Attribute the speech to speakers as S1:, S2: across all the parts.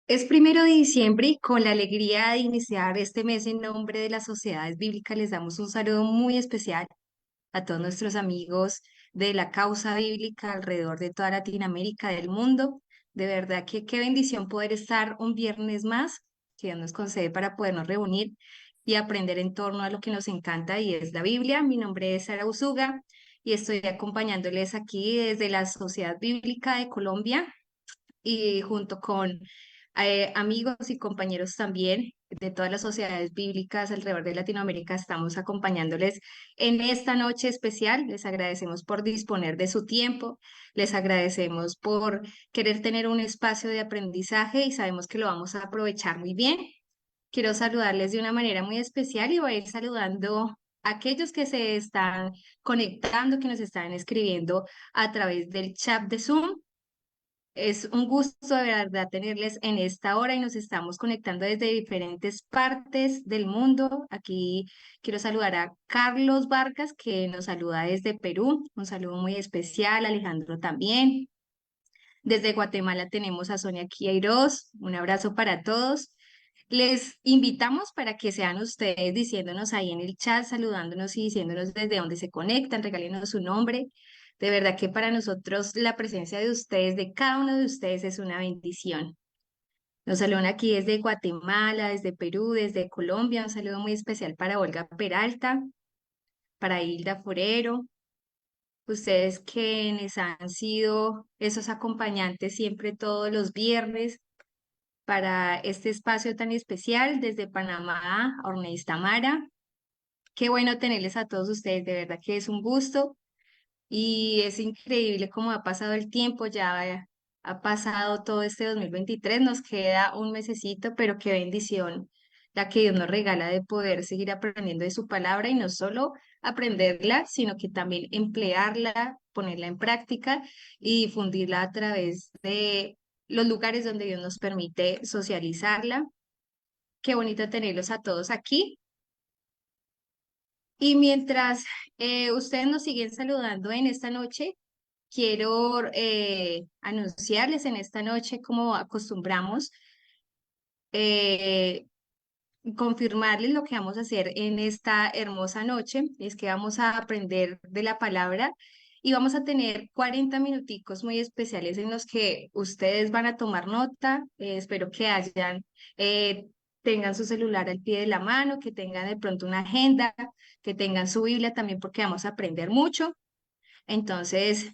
S1: Es 1 de diciembre y con la alegría de iniciar este mes en nombre de las sociedades bíblicas les damos un saludo muy especial a todos nuestros amigos de la causa bíblica alrededor de toda Latinoamérica, del mundo. De verdad que qué bendición poder estar un viernes más que Dios nos concede para podernos reunir y aprender en torno a lo que nos encanta y es la Biblia. Mi nombre es Sara Usuga y estoy acompañándoles aquí desde la Sociedad Bíblica de Colombia y junto con amigos y compañeros también de todas las sociedades bíblicas alrededor de Latinoamérica, estamos acompañándoles en esta noche especial. Les agradecemos por disponer de su tiempo, les agradecemos por querer tener un espacio de aprendizaje y sabemos que lo vamos a aprovechar muy bien. Quiero saludarles de una manera muy especial y voy a ir saludando a aquellos que se están conectando, que nos están escribiendo a través del chat de Zoom. Es un gusto de verdad tenerles en esta hora y nos estamos conectando desde diferentes partes del mundo. Aquí quiero saludar a Carlos Vargas, que nos saluda desde Perú. Un saludo muy especial, Alejandro también. Desde Guatemala tenemos a Sonia Queiroz. Un abrazo para todos. Les invitamos para que sean ustedes diciéndonos ahí en el chat, saludándonos y diciéndonos desde dónde se conectan, regálenos su nombre. De verdad que para nosotros la presencia de ustedes, de cada uno de ustedes, es una bendición. Nos saludan aquí desde Guatemala, desde Perú, desde Colombia. Un saludo muy especial para Olga Peralta, para Hilda Forero. Ustedes quienes han sido esos acompañantes siempre todos los viernes para este espacio tan especial desde Panamá, a Orneis Tamara. Qué bueno tenerles a todos ustedes, de verdad que es un gusto y es increíble cómo ha pasado el tiempo, ya ha pasado todo este 2023, nos queda un mesecito, pero qué bendición la que Dios nos regala de poder seguir aprendiendo de su palabra y no solo aprenderla, sino que también emplearla, ponerla en práctica y difundirla a través de los lugares donde Dios nos permite socializarla. Qué bonito tenerlos a todos aquí. Y mientras ustedes nos siguen saludando en esta noche, quiero anunciarles en esta noche, como acostumbramos, eh, confirmarles lo que vamos a hacer en esta hermosa noche. Es que vamos a aprender de la palabra y vamos a tener 40 minuticos muy especiales en los que ustedes van a tomar nota. Espero que eh, tengan su celular al pie de la mano, que tengan de pronto una agenda, que tengan su Biblia también porque vamos a aprender mucho. Entonces,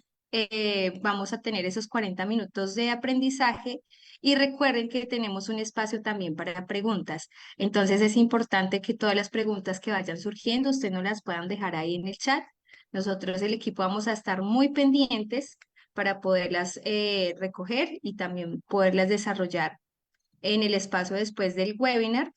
S1: vamos a tener esos 40 minutos de aprendizaje y recuerden que tenemos un espacio también para preguntas. Entonces, es importante que todas las preguntas que vayan surgiendo, ustedes no las puedan dejar ahí en el chat. Nosotros, el equipo, vamos a estar muy pendientes para poderlas recoger y también poderlas desarrollar en el espacio después del webinar.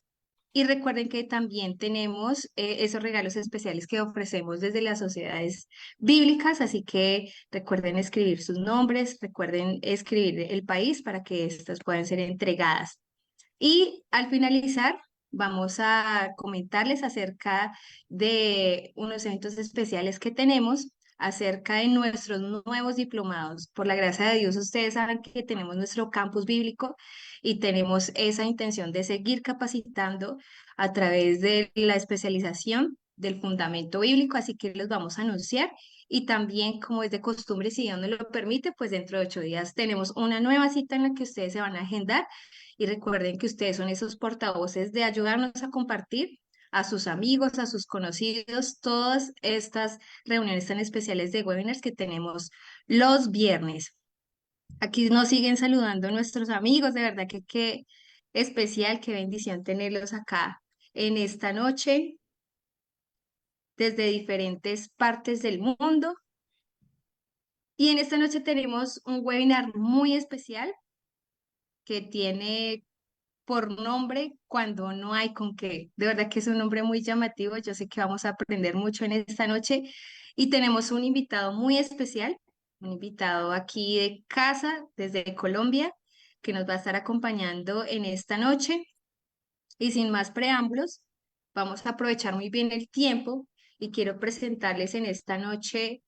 S1: Y recuerden que también tenemos esos regalos especiales que ofrecemos desde las sociedades bíblicas, así que recuerden escribir sus nombres, recuerden escribir el país para que estas puedan ser entregadas. Y al finalizar, vamos a comentarles acerca de unos eventos especiales que tenemos acerca de nuestros nuevos diplomados. Por la gracia de Dios, ustedes saben que tenemos nuestro campus bíblico y tenemos esa intención de seguir capacitando a través de la especialización del fundamento bíblico, así que los vamos a anunciar. Y también, como es de costumbre, si Dios nos lo permite, pues dentro de 8 días tenemos una nueva cita en la que ustedes se van a agendar y recuerden que ustedes son esos portavoces de ayudarnos a compartir a sus amigos, a sus conocidos, todas estas reuniones tan especiales de webinars que tenemos los viernes. Aquí nos siguen saludando nuestros amigos, de verdad que qué especial, qué bendición tenerlos acá en esta noche desde diferentes partes del mundo. Y en esta noche tenemos un webinar muy especial que tiene por nombre cuando no hay con qué. De verdad que es un nombre muy llamativo. Yo sé que vamos a aprender mucho en esta noche y tenemos un invitado muy especial, un invitado aquí de casa, desde Colombia, que nos va a estar acompañando en esta noche. Y sin más preámbulos, vamos a aprovechar muy bien el tiempo y quiero presentarles en esta noche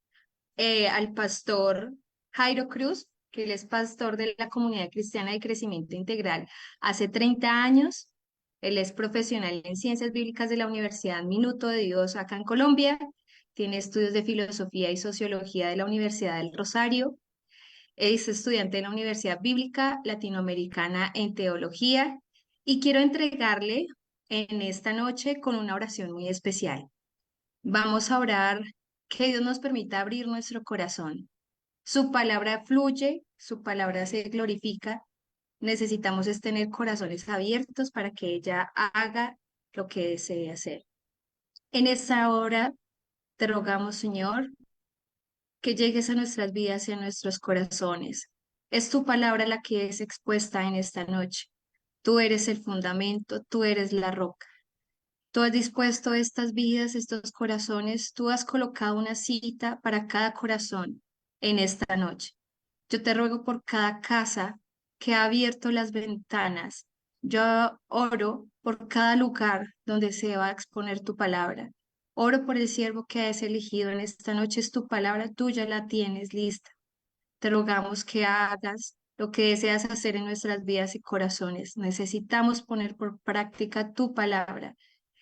S1: al pastor Jairo Cruz. que él es pastor de la Comunidad Cristiana de Crecimiento Integral hace 30 años. Él es profesional en Ciencias Bíblicas de la Universidad Minuto de Dios acá en Colombia. Tiene estudios de Filosofía y Sociología de la Universidad del Rosario. Es estudiante de la Universidad Bíblica Latinoamericana en Teología. Y quiero entregarle en esta noche con una oración muy especial. Vamos a orar que Dios nos permita abrir nuestro corazón. Su palabra fluye, su palabra se glorifica. Necesitamos es tener corazones abiertos para que ella haga lo que desee hacer. En esta hora te rogamos, Señor, que llegues a nuestras vidas y a nuestros corazones. Es tu palabra la que es expuesta en esta noche. Tú eres el fundamento, tú eres la roca. Tú has dispuesto estas vidas, estos corazones, tú has colocado una cita para cada corazón en esta noche. Yo te ruego por cada casa que ha abierto las ventanas. Yo oro por cada lugar donde se va a exponer tu palabra. Oro por el siervo que has elegido en esta noche. Es tu palabra, tú ya la tienes lista. Te rogamos que hagas lo que deseas hacer en nuestras vidas y corazones. Necesitamos poner por práctica tu palabra.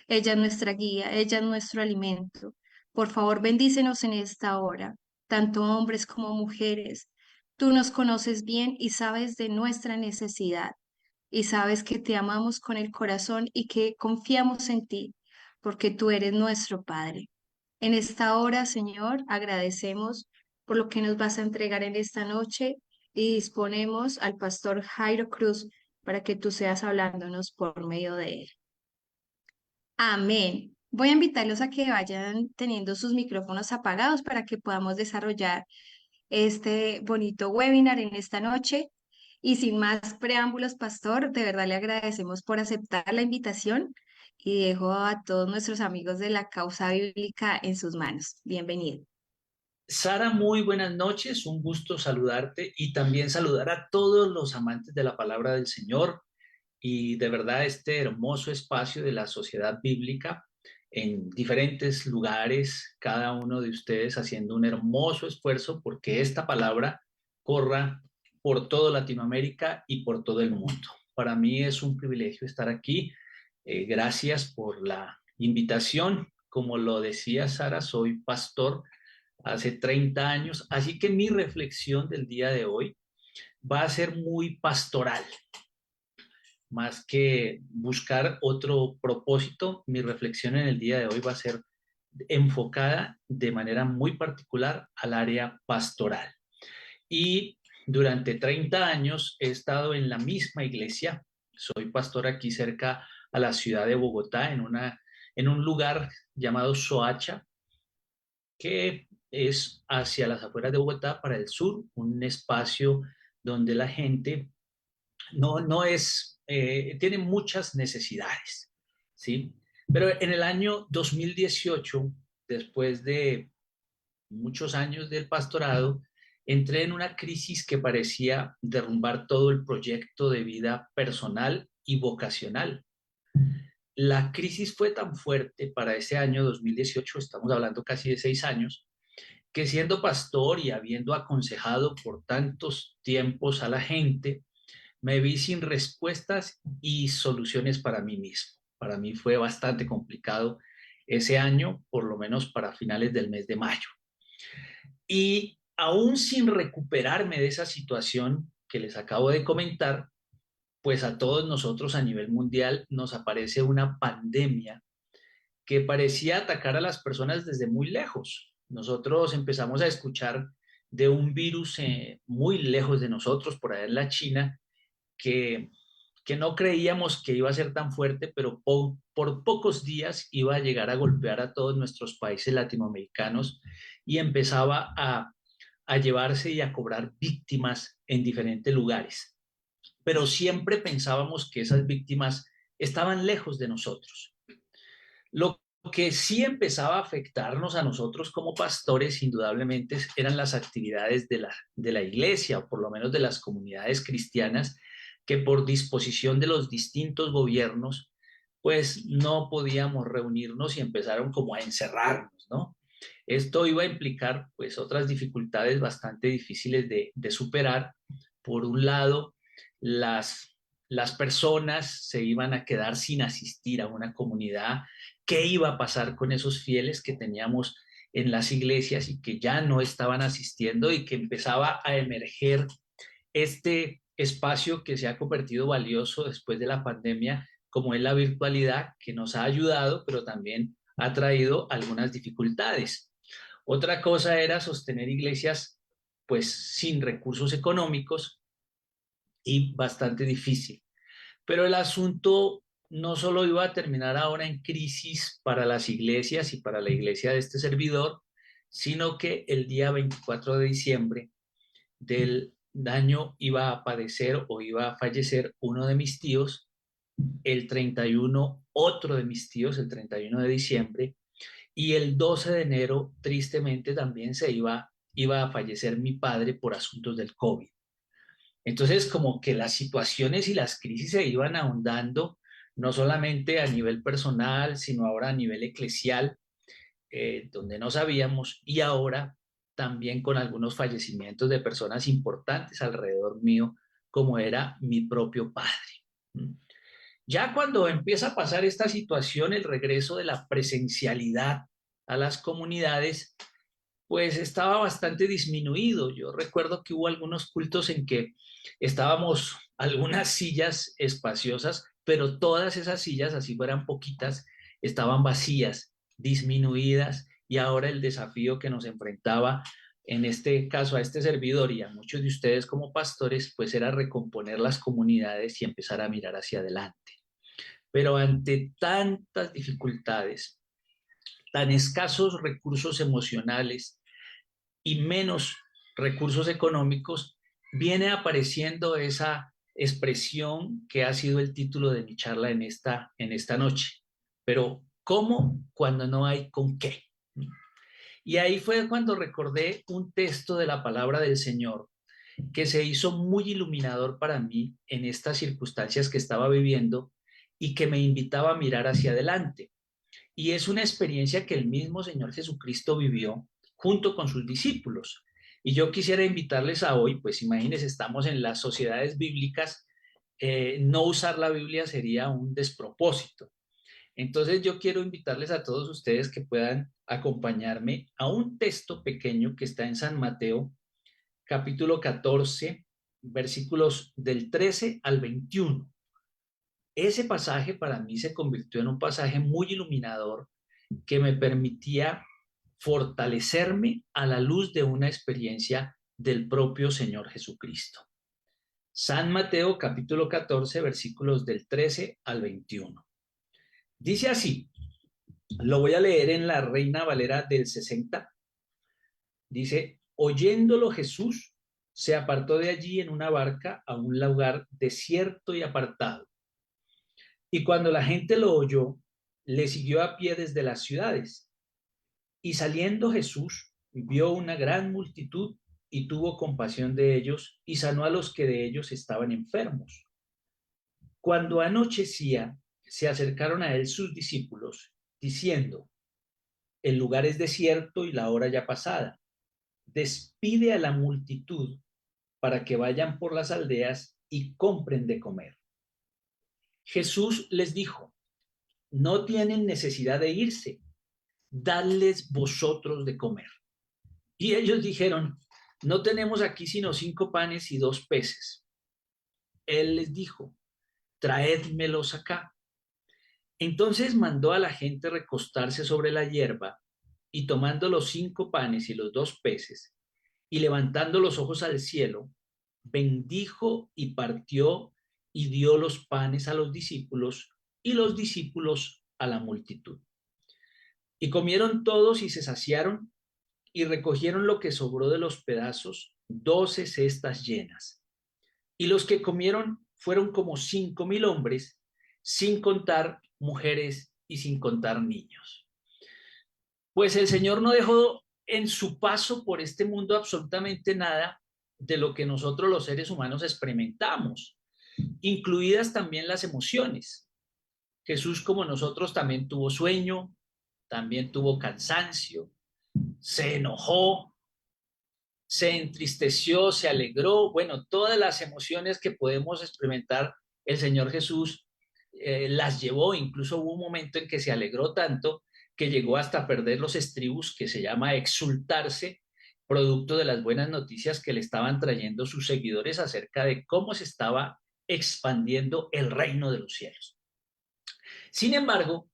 S1: Ella es nuestra guía, ella es nuestro alimento. Por favor, bendícenos en esta hora, tanto hombres como mujeres. Tú nos conoces bien y sabes de nuestra necesidad y sabes que te amamos con el corazón y que confiamos en ti, porque tú eres nuestro Padre. En esta hora, Señor, agradecemos por lo que nos vas a entregar en esta noche y disponemos al pastor Jairo Cruz para que tú seas hablándonos por medio de él. Amén. Voy a invitarlos a que vayan teniendo sus micrófonos apagados para que podamos desarrollar este bonito webinar en esta noche. Y sin más preámbulos, pastor, de verdad le agradecemos por aceptar la invitación y dejo a todos nuestros amigos de la causa bíblica en sus manos. Bienvenido.
S2: Sara, muy buenas noches, un gusto saludarte y también saludar a todos los amantes de la palabra del Señor y de verdad este hermoso espacio de la sociedad bíblica en diferentes lugares, cada uno de ustedes haciendo un hermoso esfuerzo porque esta palabra corra por toda Latinoamérica y por todo el mundo. Para mí es un privilegio estar aquí. Gracias por la invitación. Como lo decía Sara, soy pastor hace 30 años, así que mi reflexión del día de hoy va a ser muy pastoral. Más que buscar otro propósito, mi reflexión en el día de hoy va a ser enfocada de manera muy particular al área pastoral. Y durante 30 años he estado en la misma iglesia. Soy pastor aquí cerca a la ciudad de Bogotá, en un lugar llamado Soacha, que es hacia las afueras de Bogotá para el sur, un espacio donde la gente no es, tiene muchas necesidades, ¿sí? Pero en el año 2018, después de muchos años del pastorado, entré en una crisis que parecía derrumbar todo el proyecto de vida personal y vocacional. La crisis fue tan fuerte para ese año 2018, estamos hablando casi de 6 años, que siendo pastor y habiendo aconsejado por tantos tiempos a la gente, me vi sin respuestas y soluciones para mí mismo. Para mí fue bastante complicado ese año, por lo menos para finales del mes de mayo. Y aún sin recuperarme de esa situación que les acabo de comentar, pues a todos nosotros a nivel mundial nos aparece una pandemia que parecía atacar a las personas desde muy lejos. Nosotros empezamos a escuchar de un virus muy lejos de nosotros, por allá en la China, que, que no creíamos que iba a ser tan fuerte, pero por pocos días iba a llegar a golpear a todos nuestros países latinoamericanos y empezaba a llevarse y a cobrar víctimas en diferentes lugares. Pero siempre pensábamos que esas víctimas estaban lejos de nosotros. Lo que sí empezaba a afectarnos a nosotros como pastores, indudablemente, eran las actividades de la iglesia, o por lo menos de las comunidades cristianas, que por disposición de los distintos gobiernos, pues no podíamos reunirnos y empezaron como a encerrarnos, ¿no? Esto iba a implicar pues otras dificultades bastante difíciles de superar. Por un lado, las personas se iban a quedar sin asistir a una comunidad. ¿Qué iba a pasar con esos fieles que teníamos en las iglesias y que ya no estaban asistiendo y que empezaba a emerger este espacio que se ha convertido valioso después de la pandemia, como es la virtualidad, que nos ha ayudado, pero también ha traído algunas dificultades? Otra cosa era sostener iglesias pues sin recursos económicos y bastante difícil. Pero el asunto no solo iba a terminar ahora en crisis para las iglesias y para la iglesia de este servidor, sino que el día 24 de diciembre del año iba a padecer o iba a fallecer uno de mis tíos, el 31 otro de mis tíos, el 31 de diciembre, y el 12 de enero tristemente también iba a fallecer mi padre por asuntos del COVID. Entonces, como que las situaciones y las crisis se iban ahondando, no solamente a nivel personal, sino ahora a nivel eclesial, donde no sabíamos, y ahora también con algunos fallecimientos de personas importantes alrededor mío, como era mi propio padre. Ya cuando empieza a pasar esta situación, el regreso de la presencialidad a las comunidades, pues estaba bastante disminuido. Yo recuerdo que hubo algunos cultos en que estábamos algunas sillas espaciosas, pero todas esas sillas, así fueran poquitas, estaban vacías, disminuidas, y ahora el desafío que nos enfrentaba en este caso a este servidor y a muchos de ustedes como pastores, pues era recomponer las comunidades y empezar a mirar hacia adelante. Pero ante tantas dificultades, tan escasos recursos emocionales y menos recursos económicos, viene apareciendo esa expresión que ha sido el título de mi charla en esta noche. Pero, ¿cómo cuando no hay con qué? Y ahí fue cuando recordé un texto de la palabra del Señor que se hizo muy iluminador para mí en estas circunstancias que estaba viviendo y que me invitaba a mirar hacia adelante. Y es una experiencia que el mismo Señor Jesucristo vivió junto con sus discípulos. Y yo quisiera invitarles a hoy, pues imagínense, estamos en las sociedades bíblicas, no usar la Biblia sería un despropósito. Entonces yo quiero invitarles a todos ustedes que puedan acompañarme a un texto pequeño que está en San Mateo, capítulo 14, versículos del 13 al 21. Ese pasaje para mí se convirtió en un pasaje muy iluminador que me permitía fortalecerme a la luz de una experiencia del propio Señor Jesucristo. San Mateo capítulo 14 versículos del 13 al 21. Dice así, lo voy a leer en la Reina Valera del 60. Dice, oyéndolo Jesús se apartó de allí en una barca a un lugar desierto y apartado. Y cuando la gente lo oyó, le siguió a pie desde las ciudades. Y saliendo Jesús, vio una gran multitud y tuvo compasión de ellos y sanó a los que de ellos estaban enfermos. Cuando anochecía, se acercaron a él sus discípulos, diciendo, el lugar es desierto y la hora ya pasada. Despide a la multitud para que vayan por las aldeas y compren de comer. Jesús les dijo, no tienen necesidad de irse, dadles vosotros de comer. Y ellos dijeron, no tenemos aquí sino 5 panes y 2 peces. Él les dijo, traédmelos acá. Entonces mandó a la gente recostarse sobre la hierba y tomando los 5 panes y los 2 peces y levantando los ojos al cielo, bendijo y partió y dio los panes a los discípulos y los discípulos a la multitud. Y comieron todos y se saciaron y recogieron lo que sobró de los pedazos, 12 cestas llenas. Y los que comieron fueron como 5,000 hombres, sin contar mujeres y sin contar niños. Pues el Señor no dejó en su paso por este mundo absolutamente nada de lo que nosotros los seres humanos experimentamos, incluidas también las emociones. Jesús, como nosotros, también tuvo sueño, también tuvo cansancio, se enojó, se entristeció, se alegró, bueno, todas las emociones que podemos experimentar el Señor Jesús las llevó, incluso hubo un momento en que se alegró tanto que llegó hasta perder los estribos, que se llama exultarse, producto de las buenas noticias que le estaban trayendo sus seguidores acerca de cómo se estaba expandiendo el reino de los cielos. Sin embargo,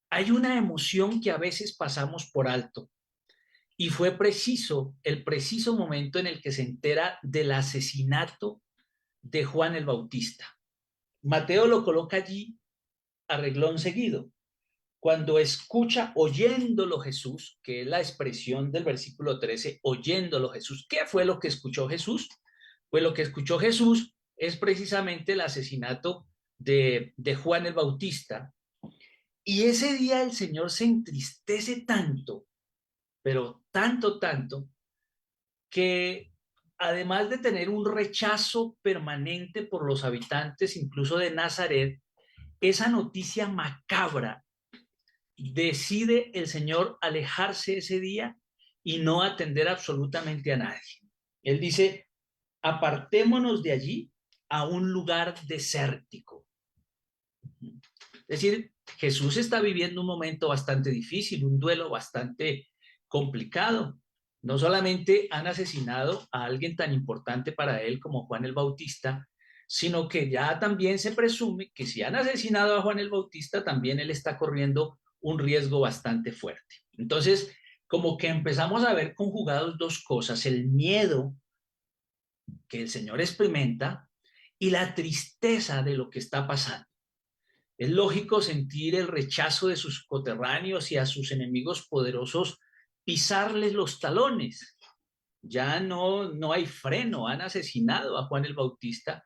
S2: hay una emoción que a veces pasamos por alto y fue el preciso momento en el que se entera del asesinato de Juan el Bautista. Mateo lo coloca allí a reglón seguido. Cuando escucha, oyéndolo Jesús, que es la expresión del versículo 13, oyéndolo Jesús. ¿Qué fue lo que escuchó Jesús? Pues lo que escuchó Jesús es precisamente el asesinato de Juan el Bautista. Y ese día el Señor se entristece tanto, pero tanto, tanto, que además de tener un rechazo permanente por los habitantes, incluso de Nazaret, esa noticia macabra, decide el Señor alejarse ese día y no atender absolutamente a nadie. Él dice, apartémonos de allí a un lugar desértico. Es decir, Jesús está viviendo un momento bastante difícil, un duelo bastante complicado. No solamente han asesinado a alguien tan importante para él como Juan el Bautista, sino que ya también se presume que si han asesinado a Juan el Bautista, también él está corriendo un riesgo bastante fuerte. Entonces, como que empezamos a ver conjugados dos cosas, el miedo que el Señor experimenta y la tristeza de lo que está pasando. Es lógico sentir el rechazo de sus coterráneos y a sus enemigos poderosos pisarles los talones. Ya no hay freno, han asesinado a Juan el Bautista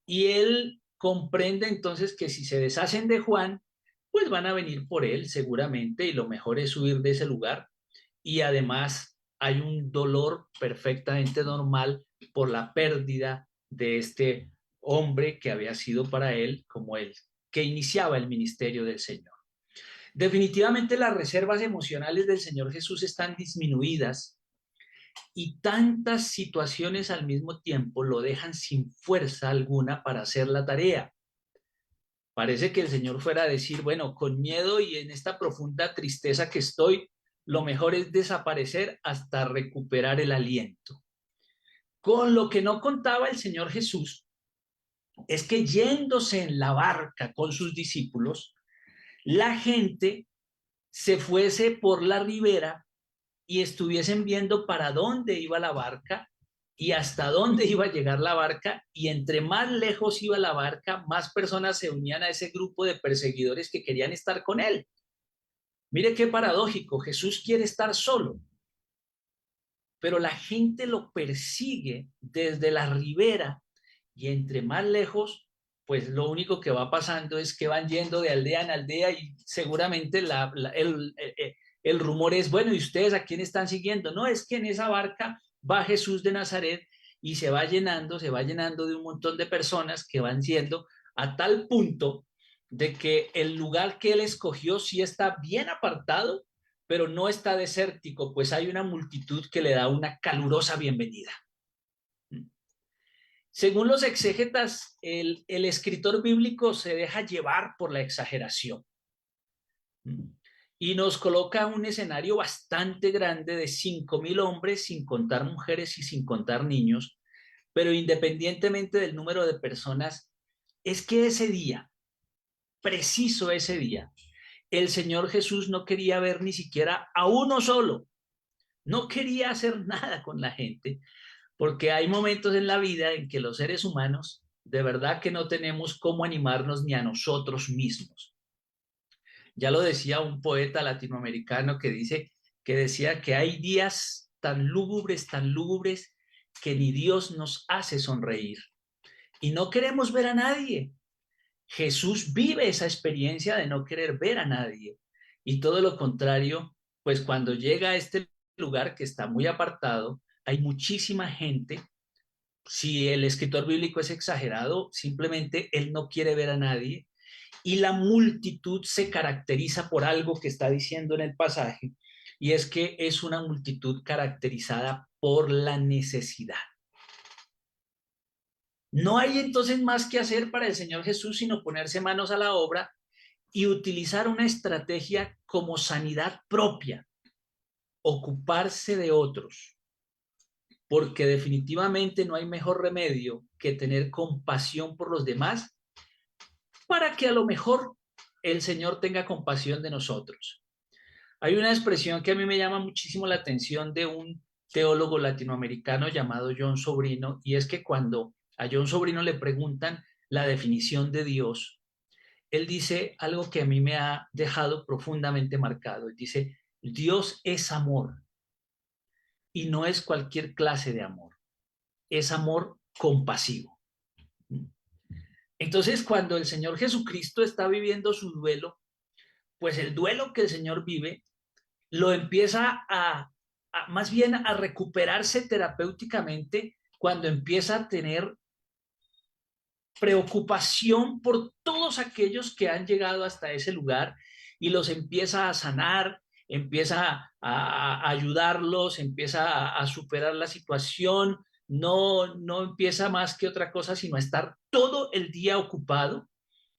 S2: y él comprende entonces que si se deshacen de Juan, pues van a venir por él seguramente y lo mejor es huir de ese lugar. Y además hay un dolor perfectamente normal por la pérdida de este hombre que había sido para él como él, que iniciaba el ministerio del Señor. Definitivamente las reservas emocionales del Señor Jesús están disminuidas y tantas situaciones al mismo tiempo lo dejan sin fuerza alguna para hacer la tarea. Parece que el Señor fuera a decir, bueno, con miedo y en esta profunda tristeza que estoy, lo mejor es desaparecer hasta recuperar el aliento. Con lo que no contaba el Señor Jesús es que yéndose en la barca con sus discípulos, la gente se fuese por la ribera y estuviesen viendo para dónde iba la barca y hasta dónde iba a llegar la barca, y entre más lejos iba la barca, más personas se unían a ese grupo de perseguidores que querían estar con él. Mire qué paradójico, Jesús quiere estar solo, pero la gente lo persigue desde la ribera y entre más lejos, pues lo único que va pasando es que van yendo de aldea en aldea y seguramente el rumor es, bueno, ¿y ustedes a quién están siguiendo? No, es que en esa barca va Jesús de Nazaret y se va llenando de un montón de personas que van siendo a tal punto de que el lugar que él escogió sí está bien apartado, pero no está desértico, pues hay una multitud que le da una calurosa bienvenida. Según los exégetas, el escritor bíblico se deja llevar por la exageración y nos coloca un escenario bastante grande de 5.000 hombres, sin contar mujeres y sin contar niños, pero independientemente del número de personas, es que ese día, preciso ese día, el Señor Jesús no quería ver ni siquiera a uno solo, no quería hacer nada con la gente, porque hay momentos en la vida en que los seres humanos de verdad que no tenemos cómo animarnos ni a nosotros mismos. Ya lo decía un poeta latinoamericano que decía que hay días tan lúgubres, que ni Dios nos hace sonreír. Y no queremos ver a nadie. Jesús vive esa experiencia de no querer ver a nadie. Y todo lo contrario, pues cuando llega a este lugar que está muy apartado, hay muchísima gente. Si el escritor bíblico es exagerado, simplemente él no quiere ver a nadie y la multitud se caracteriza por algo que está diciendo en el pasaje, y es que es una multitud caracterizada por la necesidad. No hay entonces más que hacer para el Señor Jesús sino ponerse manos a la obra y utilizar una estrategia como sanidad propia, ocuparse de otros, porque definitivamente no hay mejor remedio que tener compasión por los demás para que a lo mejor el Señor tenga compasión de nosotros. Hay una expresión que a mí me llama muchísimo la atención de un teólogo latinoamericano llamado John Sobrino, y es que cuando a John Sobrino le preguntan la definición de Dios, él dice algo que a mí me ha dejado profundamente marcado. Él dice, Dios es amor y no es cualquier clase de amor, es amor compasivo. Entonces, cuando el Señor Jesucristo está viviendo su duelo, pues el duelo que el Señor vive lo empieza más bien a recuperarse terapéuticamente cuando empieza a tener preocupación por todos aquellos que han llegado hasta ese lugar y los empieza a sanar, empieza a ayudarlos, empieza a superar la situación, no empieza más que otra cosa sino a estar todo el día ocupado.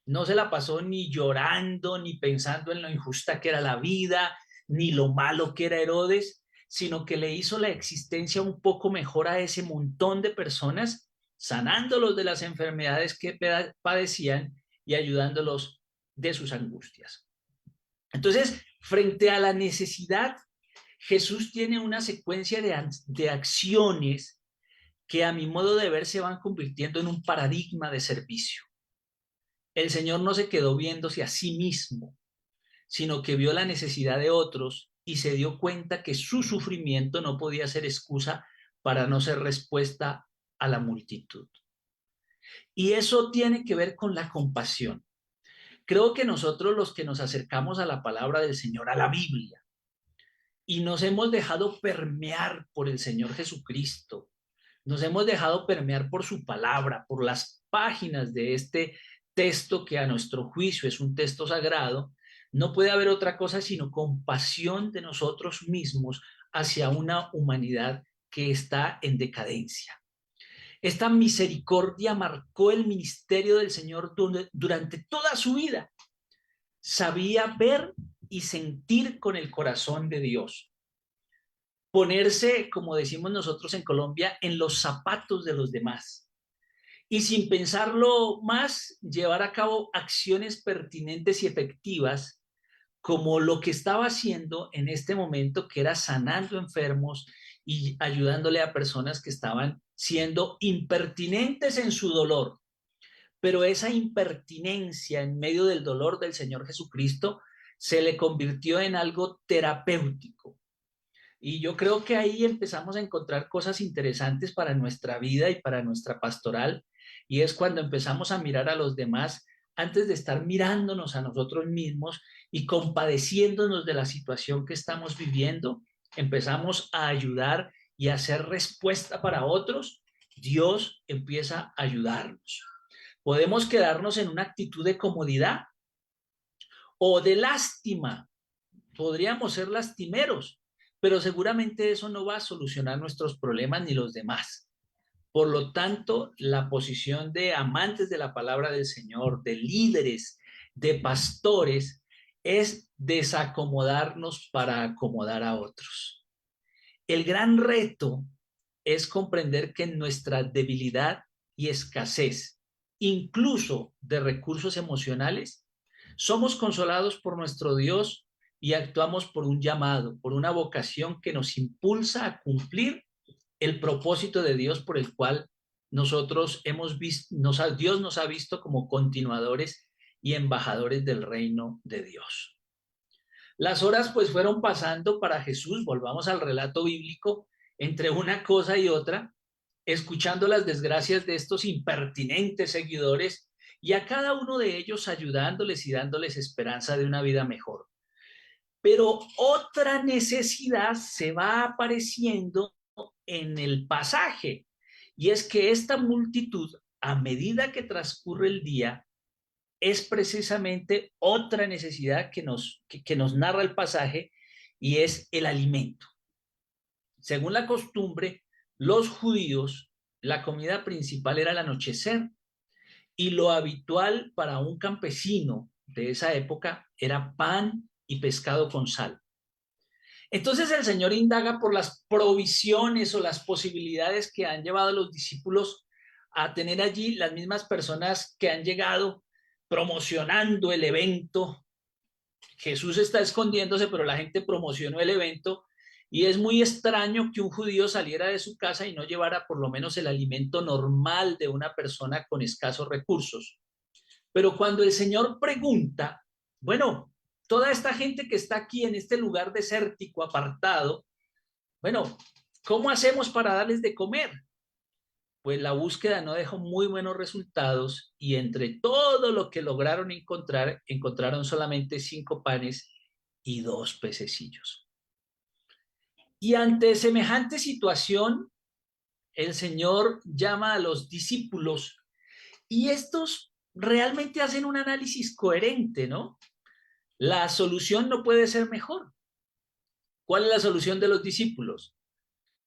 S2: No se la pasó ni llorando, ni pensando en lo injusta que era la vida, ni lo malo que era Herodes, sino que le hizo la existencia un poco mejor a ese montón de personas, sanándolos de las enfermedades que padecían y ayudándolos de sus angustias. Entonces, frente a la necesidad, Jesús tiene una secuencia de acciones que a mi modo de ver se van convirtiendo en un paradigma de servicio. El Señor no se quedó viéndose a sí mismo, sino que vio la necesidad de otros y se dio cuenta que su sufrimiento no podía ser excusa para no ser respuesta a la multitud. Y eso tiene que ver con la compasión. Creo que nosotros los que nos acercamos a la palabra del Señor, a la Biblia, y nos hemos dejado permear por el Señor Jesucristo, nos hemos dejado permear por su palabra, por las páginas de este texto que a nuestro juicio es un texto sagrado, no puede haber otra cosa sino compasión de nosotros mismos hacia una humanidad que está en decadencia. Esta misericordia marcó el ministerio del Señor durante toda su vida. Sabía ver y sentir con el corazón de Dios. Ponerse, como decimos nosotros en Colombia, en los zapatos de los demás. Y sin pensarlo más, llevar a cabo acciones pertinentes y efectivas como lo que estaba haciendo en este momento, que era sanando enfermos y ayudándole a personas que estaban siendo impertinentes en su dolor. Pero esa impertinencia en medio del dolor del Señor Jesucristo se le convirtió en algo terapéutico. Y yo creo que ahí empezamos a encontrar cosas interesantes para nuestra vida y para nuestra pastoral, y es cuando empezamos a mirar a los demás antes de estar mirándonos a nosotros mismos y compadeciéndonos de la situación que estamos viviendo, empezamos a ayudar y a hacer respuesta para otros. Dios empieza a ayudarnos. Podemos quedarnos en una actitud de comodidad o de lástima. Podríamos ser lastimeros, pero seguramente eso no va a solucionar nuestros problemas ni los demás. Por lo tanto, la posición de amantes de la palabra del Señor, de líderes, de pastores, es desacomodarnos para acomodar a otros. El gran reto es comprender que en nuestra debilidad y escasez, incluso de recursos emocionales, somos consolados por nuestro Dios y actuamos por un llamado, por una vocación que nos impulsa a cumplir el propósito de Dios por el cual nosotros hemos visto, Dios nos ha visto como continuadores y embajadores del reino de Dios. Las horas pues fueron pasando para Jesús, volvamos al relato bíblico, entre una cosa y otra, escuchando las desgracias de estos impertinentes seguidores y a cada uno de ellos ayudándoles y dándoles esperanza de una vida mejor. Pero otra necesidad se va apareciendo en el pasaje, y es que esta multitud, a medida que transcurre el día, es precisamente otra necesidad que nos narra el pasaje, y es el alimento. Según la costumbre, los judíos, la comida principal era el anochecer y lo habitual para un campesino de esa época era pan y pescado con sal. Entonces el Señor indaga por las provisiones o las posibilidades que han llevado a los discípulos a tener allí las mismas personas que han llegado promocionando el evento. Jesús está escondiéndose, pero la gente promocionó el evento y es muy extraño que un judío saliera de su casa y no llevara por lo menos el alimento normal de una persona con escasos recursos. Pero cuando el Señor pregunta, bueno, toda esta gente que está aquí en este lugar desértico, apartado, bueno, ¿cómo hacemos para darles de comer? Pues la búsqueda no dejó muy buenos resultados y entre todo lo que lograron encontrar, encontraron solamente 5 panes y 2 pececillos. Y ante semejante situación, el Señor llama a los discípulos y estos realmente hacen un análisis coherente, ¿no? La solución no puede ser mejor. ¿Cuál es la solución de los discípulos?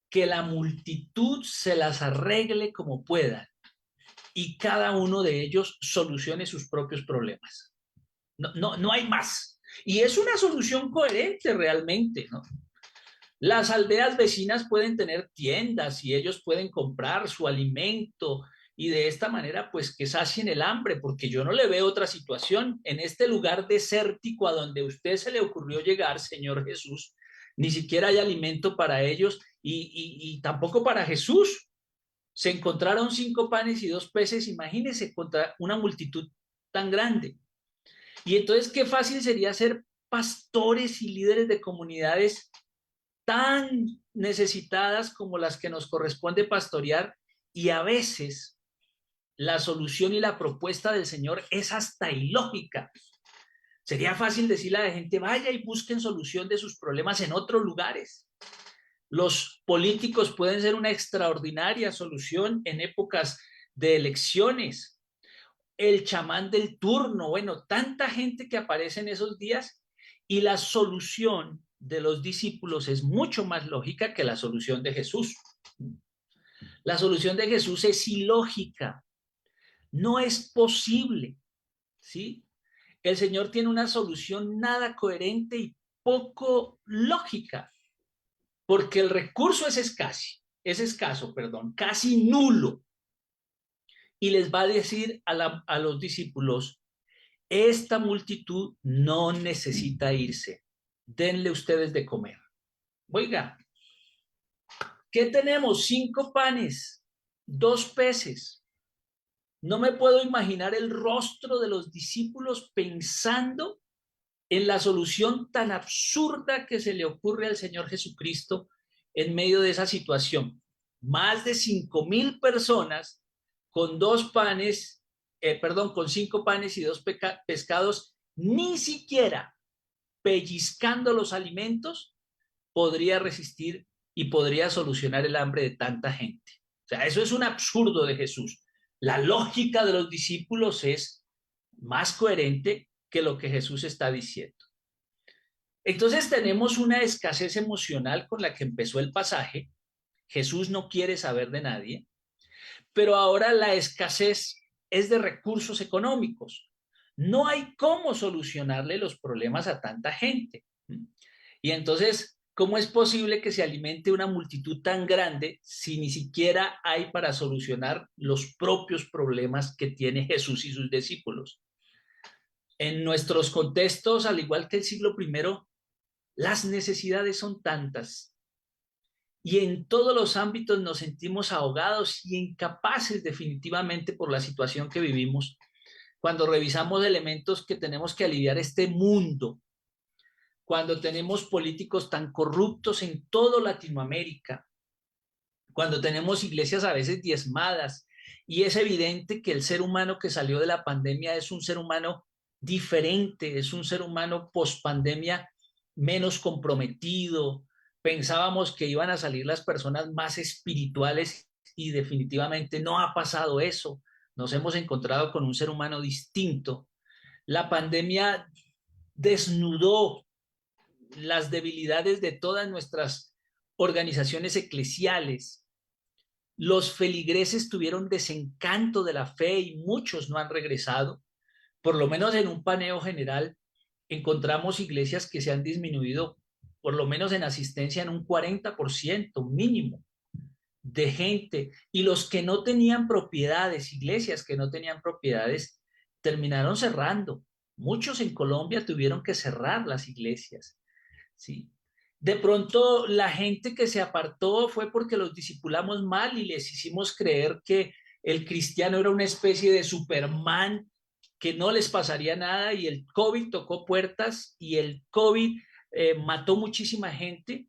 S2: Que la multitud se las arregle como pueda y cada uno de ellos solucione sus propios problemas. No hay más. Y es una solución coherente realmente, ¿no? Las aldeas vecinas pueden tener tiendas y ellos pueden comprar su alimento y de esta manera pues que sacien el hambre, porque yo no le veo otra situación. En este lugar desértico a donde a usted se le ocurrió llegar, Señor Jesús, ni siquiera hay alimento para ellos y tampoco para Jesús. Se encontraron 5 panes y 2 peces, imagínense, contra una multitud tan grande. Y entonces qué fácil sería ser pastores y líderes de comunidades tan necesitadas como las que nos corresponde pastorear y a veces la solución y la propuesta del Señor es hasta ilógica. Sería fácil decirle a la gente, vaya y busquen solución de sus problemas en otros lugares. Los políticos pueden ser una extraordinaria solución en épocas de elecciones. El chamán del turno, bueno, tanta gente que aparece en esos días y la solución de los discípulos es mucho más lógica que la solución de Jesús. La solución de Jesús es ilógica, no es posible, ¿sí? El Señor tiene una solución nada coherente y poco lógica, porque el recurso es escaso, perdón, casi nulo. Y les va a decir a los discípulos, esta multitud no necesita irse, denle ustedes de comer. Oiga, ¿qué tenemos? 5 panes, 2 peces. No me puedo imaginar el rostro de los discípulos pensando en la solución tan absurda que se le ocurre al Señor Jesucristo en medio de esa situación. Más de 5,000 personas con 2 panes, con 5 panes y 2 pescados, ni siquiera pellizcando los alimentos podría resistir y podría solucionar el hambre de tanta gente. O sea, eso es un absurdo de Jesús. La lógica de los discípulos es más coherente que lo que Jesús está diciendo. Entonces tenemos una escasez emocional con la que empezó el pasaje. Jesús no quiere saber de nadie, pero ahora la escasez es de recursos económicos. No hay cómo solucionarle los problemas a tanta gente. Y entonces, ¿cómo es posible que se alimente una multitud tan grande si ni siquiera hay para solucionar los propios problemas que tiene Jesús y sus discípulos? En nuestros contextos, al igual que el siglo primero, las necesidades son tantas y en todos los ámbitos nos sentimos ahogados y incapaces definitivamente por la situación que vivimos. Cuando revisamos elementos que tenemos que aliviar este mundo, cuando tenemos políticos tan corruptos en toda Latinoamérica, cuando tenemos iglesias a veces diezmadas, y es evidente que el ser humano que salió de la pandemia es un ser humano diferente, es un ser humano post pandemia menos comprometido. Pensábamos que iban a salir las personas más espirituales y definitivamente no ha pasado eso. Nos hemos encontrado con un ser humano distinto. La pandemia desnudó las debilidades de todas nuestras organizaciones eclesiales. Los feligreses tuvieron desencanto de la fe y muchos no han regresado. Por lo menos en un paneo general, encontramos iglesias que se han disminuido, por lo menos en asistencia, en un 40% mínimo de gente. Y los que no tenían propiedades, iglesias que no tenían propiedades, terminaron cerrando. Muchos en Colombia tuvieron que cerrar las iglesias, ¿sí? De pronto la gente que se apartó fue porque los discipulamos mal y les hicimos creer que el cristiano era una especie de Superman, que no les pasaría nada, y el COVID tocó puertas y el COVID mató muchísima gente,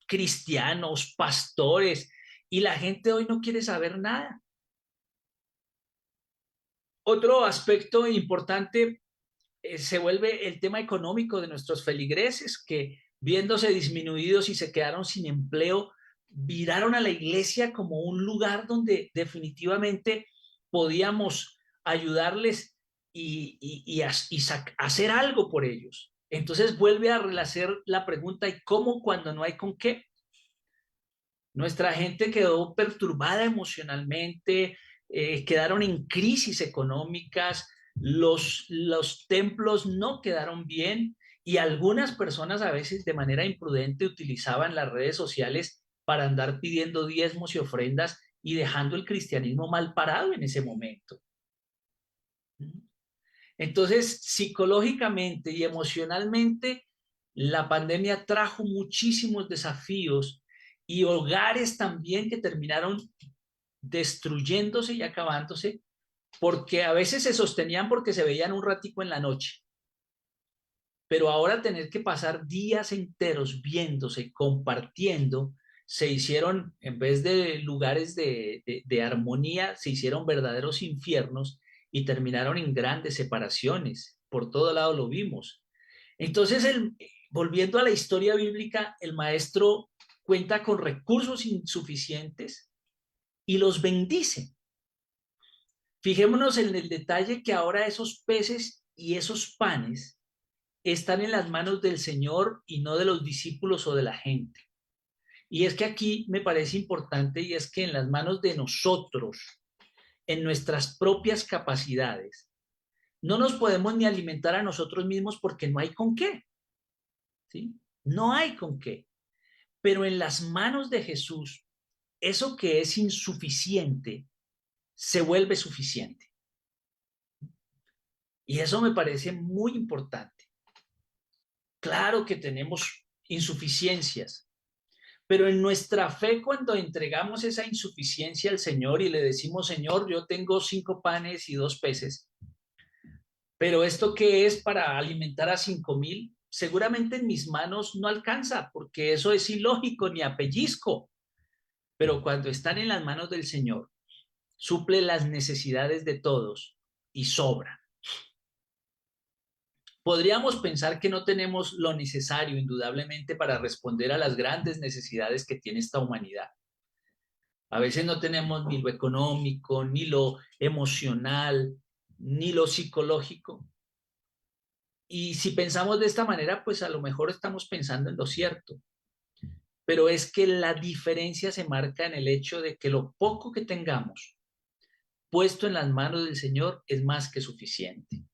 S2: cristianos, pastores, y la gente hoy no quiere saber nada. Otro aspecto importante se vuelve el tema económico de nuestros feligreses, que viéndose disminuidos y se quedaron sin empleo, viraron a la iglesia como un lugar donde definitivamente podíamos ayudarles y hacer algo por ellos. Entonces vuelve a rehacer la pregunta: ¿y cómo cuando no hay con qué? Nuestra gente quedó perturbada emocionalmente, quedaron en crisis económicas, los templos no quedaron bien y algunas personas a veces de manera imprudente utilizaban las redes sociales para andar pidiendo diezmos y ofrendas y dejando el cristianismo mal parado en ese momento. Entonces, psicológicamente y emocionalmente, la pandemia trajo muchísimos desafíos y hogares también que terminaron destruyéndose y acabándose, porque a veces se sostenían porque se veían un ratico en la noche, pero ahora tener que pasar días enteros viéndose y compartiendo, se hicieron, en vez de lugares de armonía, se hicieron verdaderos infiernos y terminaron en grandes separaciones. Por todo lado lo vimos. Entonces, volviendo a la historia bíblica, el maestro cuenta con recursos insuficientes y los bendice. Fijémonos en el detalle que ahora esos peces y esos panes están en las manos del Señor y no de los discípulos o de la gente. Y es que aquí me parece importante, y es que en las manos de nosotros, en nuestras propias capacidades, no nos podemos ni alimentar a nosotros mismos porque no hay con qué, ¿sí? No hay con qué. Pero en las manos de Jesús, eso que es insuficiente se vuelve suficiente. Y eso me parece muy importante. Claro que tenemos insuficiencias, pero en nuestra fe, cuando entregamos esa insuficiencia al Señor y le decimos: Señor, yo tengo 5 panes y 2 peces, pero ¿esto qué es para alimentar a 5,000? Seguramente en mis manos no alcanza, porque eso es ilógico, ni a pellizco. Pero cuando están en las manos del Señor, suple las necesidades de todos y sobra. Podríamos pensar que no tenemos lo necesario, indudablemente, para responder a las grandes necesidades que tiene esta humanidad. A veces no tenemos ni lo económico, ni lo emocional, ni lo psicológico. Y si pensamos de esta manera, pues a lo mejor estamos pensando en lo cierto. Pero es que la diferencia se marca en el hecho de que lo poco que tengamos puesto en las manos del Señor es más que suficiente.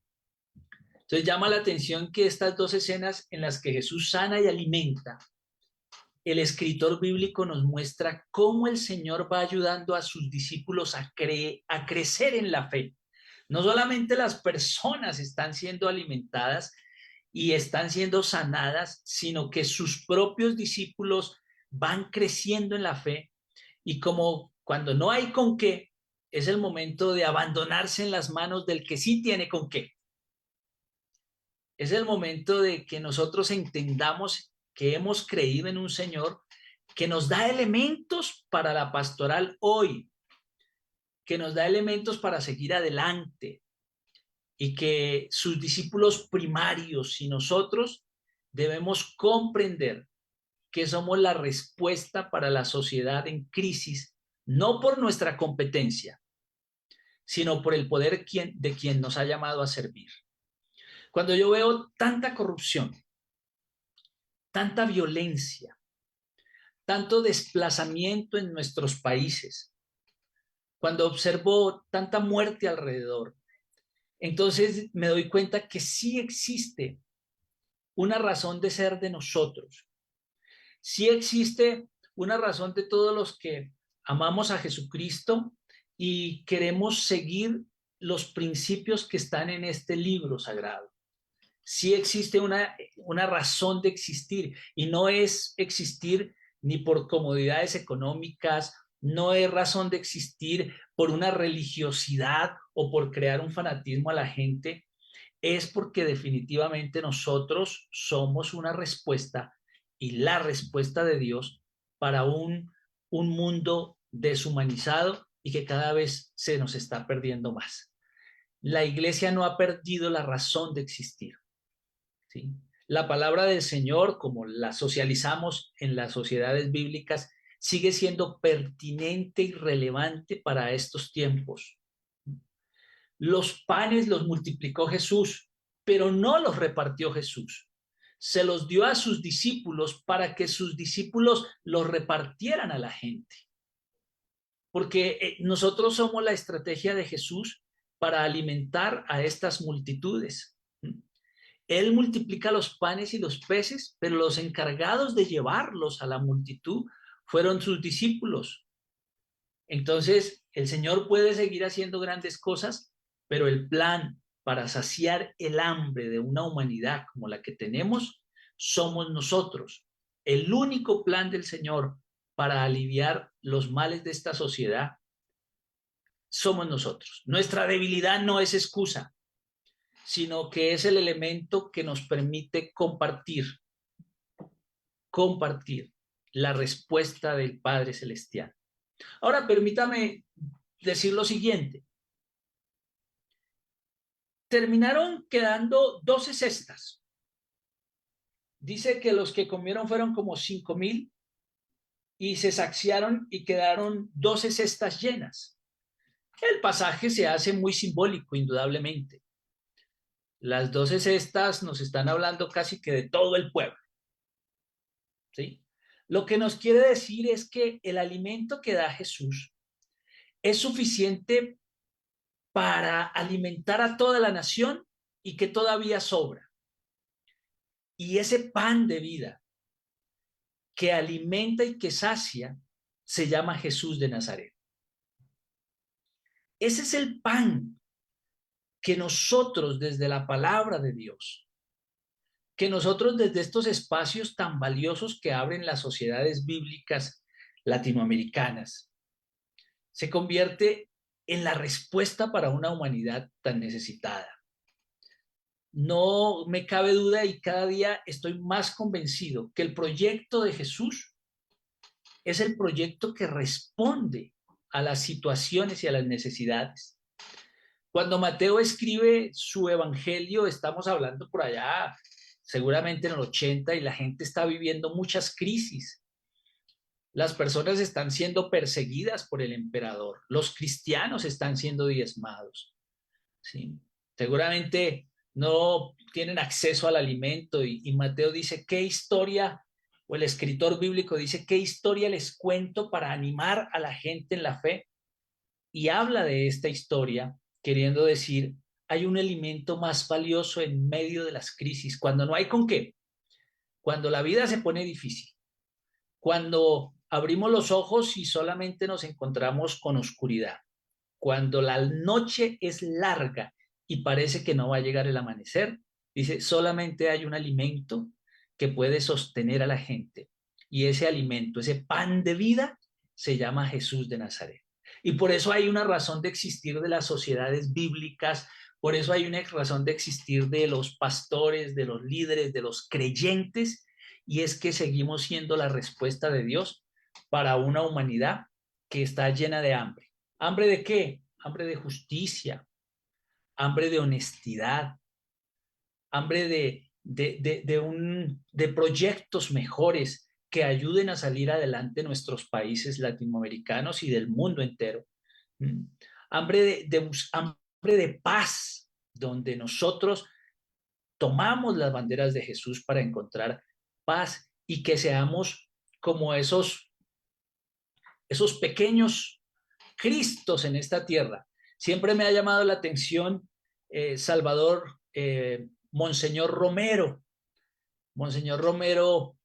S2: Entonces llama la atención que estas 2 escenas en las que Jesús sana y alimenta, el escritor bíblico nos muestra cómo el Señor va ayudando a sus discípulos a crecer en la fe. No solamente las personas están siendo alimentadas y están siendo sanadas, sino que sus propios discípulos van creciendo en la fe, y como cuando no hay con qué, es el momento de abandonarse en las manos del que sí tiene con qué. Es el momento de que nosotros entendamos que hemos creído en un Señor que nos da elementos para la pastoral hoy, que nos da elementos para seguir adelante, y que sus discípulos primarios y nosotros debemos comprender que somos la respuesta para la sociedad en crisis, no por nuestra competencia, sino por el poder de quien nos ha llamado a servir. Cuando yo veo tanta corrupción, tanta violencia, tanto desplazamiento en nuestros países, cuando observo tanta muerte alrededor, entonces me doy cuenta que sí existe una razón de ser de nosotros. Sí existe una razón de todos los que amamos a Jesucristo y queremos seguir los principios que están en este libro sagrado. Sí existe una razón de existir y no es existir ni por comodidades económicas, no es razón de existir por una religiosidad o por crear un fanatismo a la gente, es porque definitivamente nosotros somos una respuesta y la respuesta de Dios para un mundo deshumanizado y que cada vez se nos está perdiendo más. La iglesia no ha perdido la razón de existir, ¿sí? La palabra del Señor, como la socializamos en las sociedades bíblicas, sigue siendo pertinente y relevante para estos tiempos. Los panes los multiplicó Jesús, pero no los repartió Jesús. Se los dio a sus discípulos para que sus discípulos los repartieran a la gente. Porque nosotros somos la estrategia de Jesús para alimentar a estas multitudes. Él multiplica los panes y los peces, pero los encargados de llevarlos a la multitud fueron sus discípulos. Entonces, el Señor puede seguir haciendo grandes cosas, pero el plan para saciar el hambre de una humanidad como la que tenemos, somos nosotros. El único plan del Señor para aliviar los males de esta sociedad, somos nosotros. Nuestra debilidad no es excusa, sino que es el elemento que nos permite compartir la respuesta del Padre Celestial. Ahora, permítame decir lo siguiente. Terminaron quedando 12 cestas. Dice que los que comieron fueron como 5,000 y se saciaron y quedaron 12 cestas llenas. El pasaje se hace muy simbólico, indudablemente. Las 12 cestas nos están hablando casi que de todo el pueblo, ¿sí? Lo que nos quiere decir es que el alimento que da Jesús es suficiente para alimentar a toda la nación y que todavía sobra. Y ese pan de vida que alimenta y que sacia se llama Jesús de Nazaret. Ese es el pan que nosotros desde la palabra de Dios, que nosotros desde estos espacios tan valiosos que abren las sociedades bíblicas latinoamericanas, se convierte en la respuesta para una humanidad tan necesitada. No me cabe duda y cada día estoy más convencido que el proyecto de Jesús es el proyecto que responde a las situaciones y a las necesidades. Cuando Mateo escribe su evangelio, estamos hablando por allá, seguramente en el 80, y la gente está viviendo muchas crisis. Las personas están siendo perseguidas por el emperador. Los cristianos están siendo diezmados, ¿sí? Seguramente no tienen acceso al alimento y Mateo dice, ¿qué historia? O el escritor bíblico dice, ¿qué historia les cuento para animar a la gente en la fe? Y habla de esta historia queriendo decir, hay un alimento más valioso en medio de las crisis, cuando no hay con qué, cuando la vida se pone difícil, cuando abrimos los ojos y solamente nos encontramos con oscuridad, cuando la noche es larga y parece que no va a llegar el amanecer, dice, solamente hay un alimento que puede sostener a la gente. Y ese alimento, ese pan de vida, se llama Jesús de Nazaret. Y por eso hay una razón de existir de las sociedades bíblicas, por eso hay una razón de existir de los pastores, de los líderes, de los creyentes, y es que seguimos siendo la respuesta de Dios para una humanidad que está llena de hambre. ¿Hambre de qué? Hambre de justicia, hambre de honestidad, hambre de proyectos mejores que ayuden a salir adelante nuestros países latinoamericanos y del mundo entero. Hambre hambre de paz, donde nosotros tomamos las banderas de Jesús para encontrar paz y que seamos como esos pequeños Cristos en esta tierra. Siempre me ha llamado la atención Salvador, Monseñor Romero. Monseñor Romero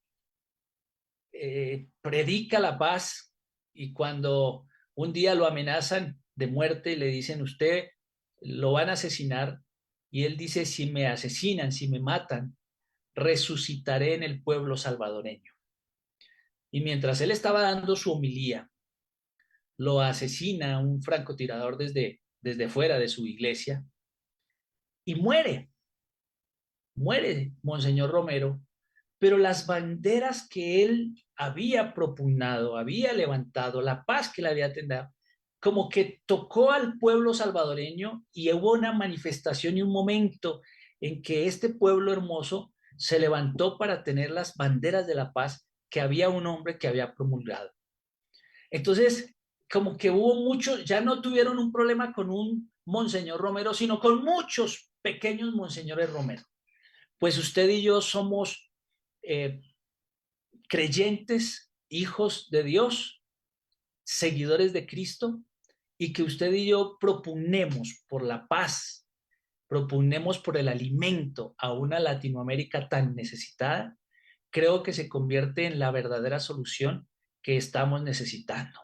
S2: predica la paz, y cuando un día lo amenazan de muerte y le dicen: usted lo van a asesinar, y él dice: si me asesinan, si me matan, resucitaré en el pueblo salvadoreño. Y mientras él estaba dando su homilía, lo asesina un francotirador desde fuera de su iglesia, y muere Monseñor Romero, pero las banderas que él había propugnado, había levantado, la paz que le había tenido, como que tocó al pueblo salvadoreño, y hubo una manifestación y un momento en que este pueblo hermoso se levantó para tener las banderas de la paz que había un hombre que había promulgado. Entonces, como que hubo muchos, ya no tuvieron un problema con un Monseñor Romero, sino con muchos pequeños Monseñores Romero. Pues usted y yo somos creyentes, hijos de Dios, seguidores de Cristo, y que usted y yo propugnemos por la paz, propugnemos por el alimento a una Latinoamérica tan necesitada, creo que se convierte en la verdadera solución que estamos necesitando.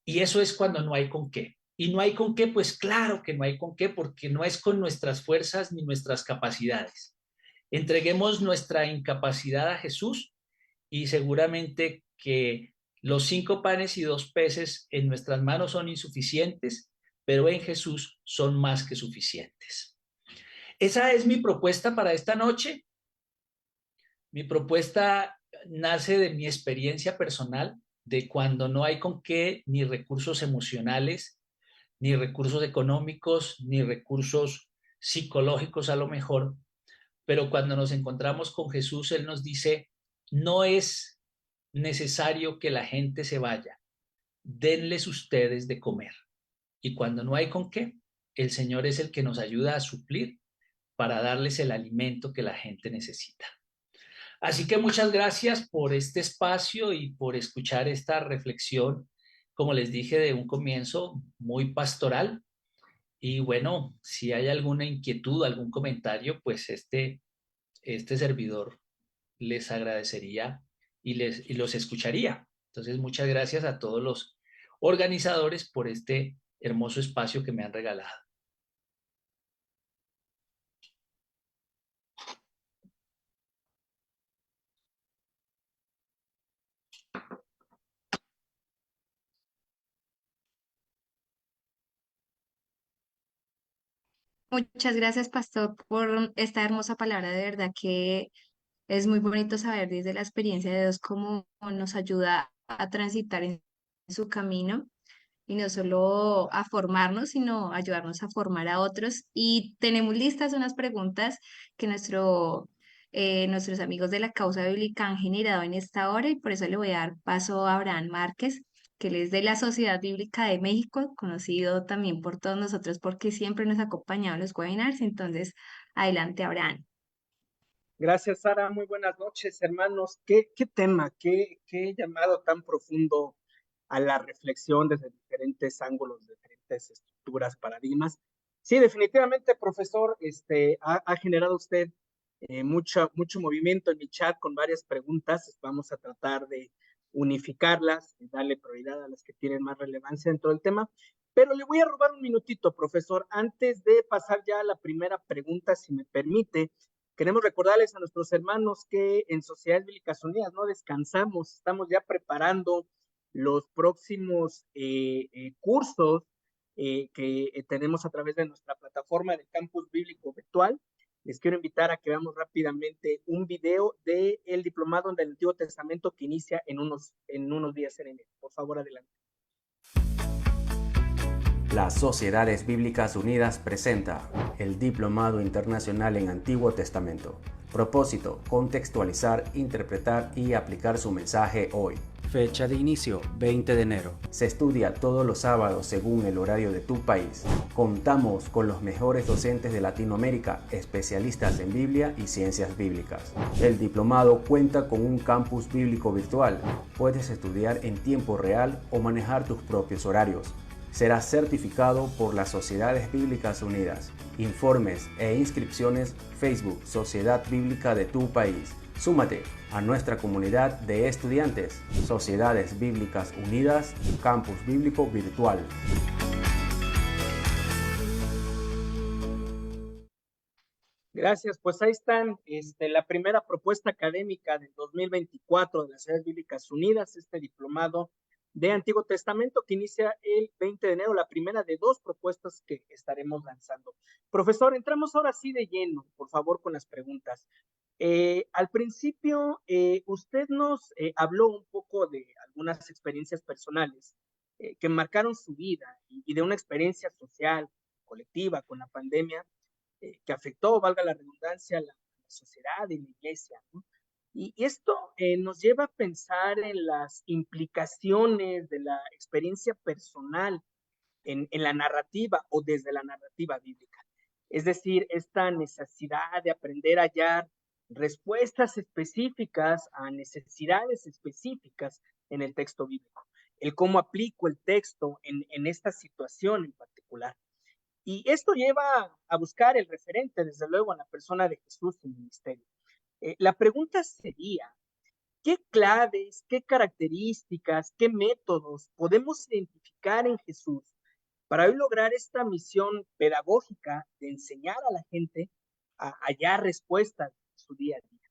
S2: Y eso es cuando no hay con qué. Y no hay con qué, pues claro que no hay con qué, porque no es con nuestras fuerzas ni nuestras capacidades. Entreguemos nuestra incapacidad a Jesús, y seguramente que los 5 panes y 2 peces en nuestras manos son insuficientes, pero en Jesús son más que suficientes. Esa es mi propuesta para esta noche. Mi propuesta nace de mi experiencia personal, de cuando no hay con qué, ni recursos emocionales, ni recursos económicos, ni recursos psicológicos a lo mejor, pero cuando nos encontramos con Jesús, Él nos dice: no es necesario que la gente se vaya, denles ustedes de comer. Y cuando no hay con qué, el Señor es el que nos ayuda a suplir para darles el alimento que la gente necesita. Así que muchas gracias por este espacio y por escuchar esta reflexión, como les dije de un comienzo, muy pastoral. Y bueno, si hay alguna inquietud, algún comentario, pues este servidor les agradecería y los escucharía. Entonces, muchas gracias a todos los organizadores por este hermoso espacio que me han regalado.
S1: Muchas gracias, Pastor, por esta hermosa palabra. De verdad que es muy bonito saber desde la experiencia de Dios cómo nos ayuda a transitar en su camino, y no solo a formarnos, sino ayudarnos a formar a otros. Y tenemos listas unas preguntas que nuestros amigos de la causa bíblica han generado en esta hora, y por eso le voy a dar paso a Abraham Márquez, que él es de la Sociedad Bíblica de México, conocido también por todos nosotros porque siempre nos ha acompañado en los webinars. Entonces, adelante, Abraham.
S3: Gracias, Sara. Muy buenas noches, hermanos. ¿Qué tema, qué llamado tan profundo a la reflexión desde diferentes ángulos, diferentes estructuras, paradigmas? Sí, definitivamente, profesor, ha generado usted mucho movimiento en mi chat con varias preguntas. Vamos a tratar de unificarlas y darle prioridad a las que tienen más relevancia dentro del tema. Pero le voy a robar un minutito, profesor, antes de pasar ya a la primera pregunta, si me permite. Queremos recordarles a nuestros hermanos que en Sociedades Bíblicas Unidas no descansamos, estamos ya preparando los próximos cursos que tenemos a través de nuestra plataforma de Campus Bíblico Virtual. Les quiero invitar a que veamos rápidamente un video del diplomado del Antiguo Testamento que inicia en unos días en enero. Por favor, adelante.
S4: Las Sociedades Bíblicas Unidas presenta el Diplomado Internacional en Antiguo Testamento. Propósito: contextualizar, interpretar y aplicar su mensaje hoy. Fecha de inicio, 20 de enero. Se estudia todos los sábados según el horario de tu país. Contamos con los mejores docentes de Latinoamérica, especialistas en Biblia y ciencias bíblicas. El diplomado cuenta con un campus bíblico virtual. Puedes estudiar en tiempo real o manejar tus propios horarios. Será certificado por las Sociedades Bíblicas Unidas. Informes e inscripciones: Facebook, Sociedad Bíblica de tu país. Súmate a nuestra comunidad de estudiantes, Sociedades Bíblicas Unidas, Campus Bíblico Virtual.
S3: Gracias, pues ahí están la primera propuesta académica del 2024 de las Sociedades Bíblicas Unidas, este diplomado de Antiguo Testamento que inicia el 20 de enero, la primera de 2 propuestas que estaremos lanzando. Profesor, entramos ahora sí de lleno, por favor, con las preguntas. Al principio, usted nos habló un poco de algunas experiencias personales que marcaron su vida y de una experiencia social, colectiva, con la pandemia, que afectó, valga la redundancia, a la sociedad y la iglesia, ¿no? Y esto nos lleva a pensar en las implicaciones de la experiencia personal en la narrativa o desde la narrativa bíblica. Es decir, esta necesidad de aprender a hallar respuestas específicas a necesidades específicas en el texto bíblico, el cómo aplico el texto en esta situación en particular. Y esto lleva a buscar el referente, desde luego, en la persona de Jesús en el ministerio. La pregunta sería, ¿qué claves, qué características, qué métodos podemos identificar en Jesús para hoy lograr esta misión pedagógica de enseñar a la gente a hallar respuestas en su día a día?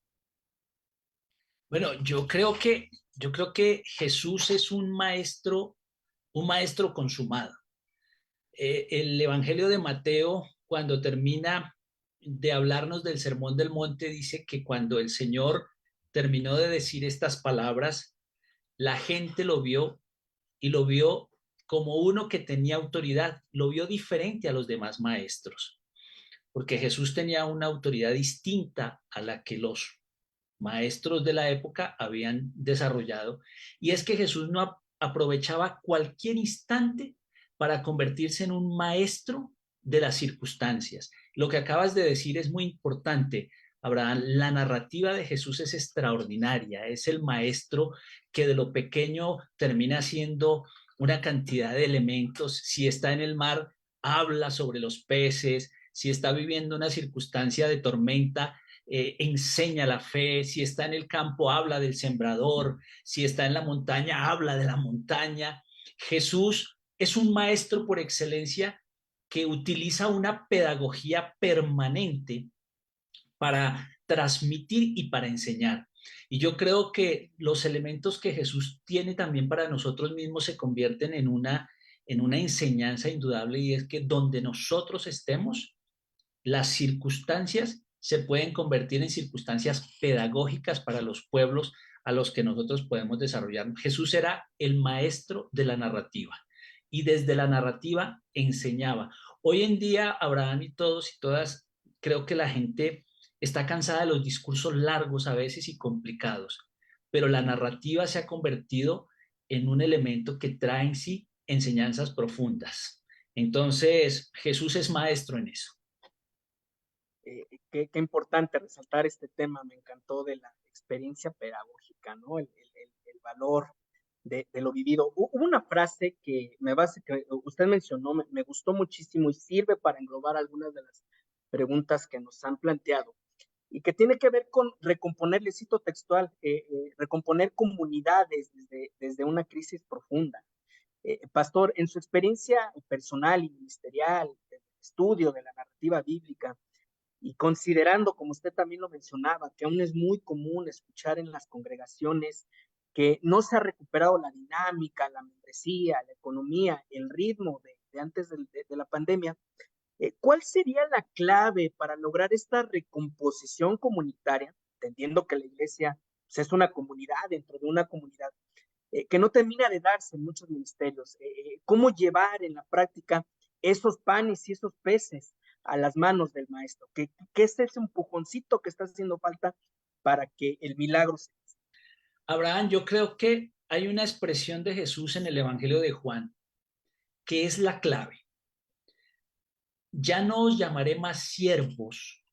S2: Bueno, yo creo que Jesús es un maestro consumado. El Evangelio de Mateo, cuando termina de hablarnos del Sermón del Monte, dice que cuando el Señor terminó de decir estas palabras, la gente lo vio y lo vio como uno que tenía autoridad, lo vio diferente a los demás maestros, porque Jesús tenía una autoridad distinta a la que los maestros de la época habían desarrollado, y es que Jesús no aprovechaba cualquier instante para convertirse en un maestro de las circunstancias. Lo que acabas de decir es muy importante, Abraham. La narrativa de Jesús es extraordinaria, es el maestro que de lo pequeño termina siendo una cantidad de elementos. Si está en el mar, habla sobre los peces; si está viviendo una circunstancia de tormenta, enseña la fe; si está en el campo, habla del sembrador; si está en la montaña, habla de la montaña. Jesús es un maestro por excelencia que utiliza una pedagogía permanente para transmitir y para enseñar. Y yo creo que los elementos que Jesús tiene también para nosotros mismos se convierten en una enseñanza indudable, y es que donde nosotros estemos, las circunstancias se pueden convertir en circunstancias pedagógicas para los pueblos a los que nosotros podemos desarrollar. Jesús era el maestro de la narrativa y desde la narrativa enseñaba. Hoy en día, Abraham y todos y todas, creo que la gente está cansada de los discursos largos a veces y complicados, pero la narrativa se ha convertido en un elemento que trae en sí enseñanzas profundas. Entonces, Jesús es maestro en eso.
S3: Qué importante resaltar este tema, me encantó, de la experiencia pedagógica, ¿no? El valor de lo vivido. Hubo una frase que que usted mencionó, me gustó muchísimo y sirve para englobar algunas de las preguntas que nos han planteado, y que tiene que ver con recomponer, le cito textual, recomponer comunidades desde una crisis profunda. Pastor, en su experiencia personal y ministerial, de estudio de la narrativa bíblica, y considerando, como usted también lo mencionaba, que aún es muy común escuchar en las congregaciones que no se ha recuperado la dinámica, la membresía, la economía, el ritmo de antes de la pandemia, ¿cuál sería la clave para lograr esta recomposición comunitaria, entendiendo que la iglesia, pues, es una comunidad dentro de una comunidad, que no termina de darse en muchos ministerios? ¿Cómo llevar en la práctica esos panes y esos peces a las manos del maestro? ¿Qué es ese empujoncito que está haciendo falta para que el milagro se...
S2: Abraham, yo creo que hay una expresión de Jesús en el Evangelio de Juan que es la clave. Ya no os llamaré más siervos,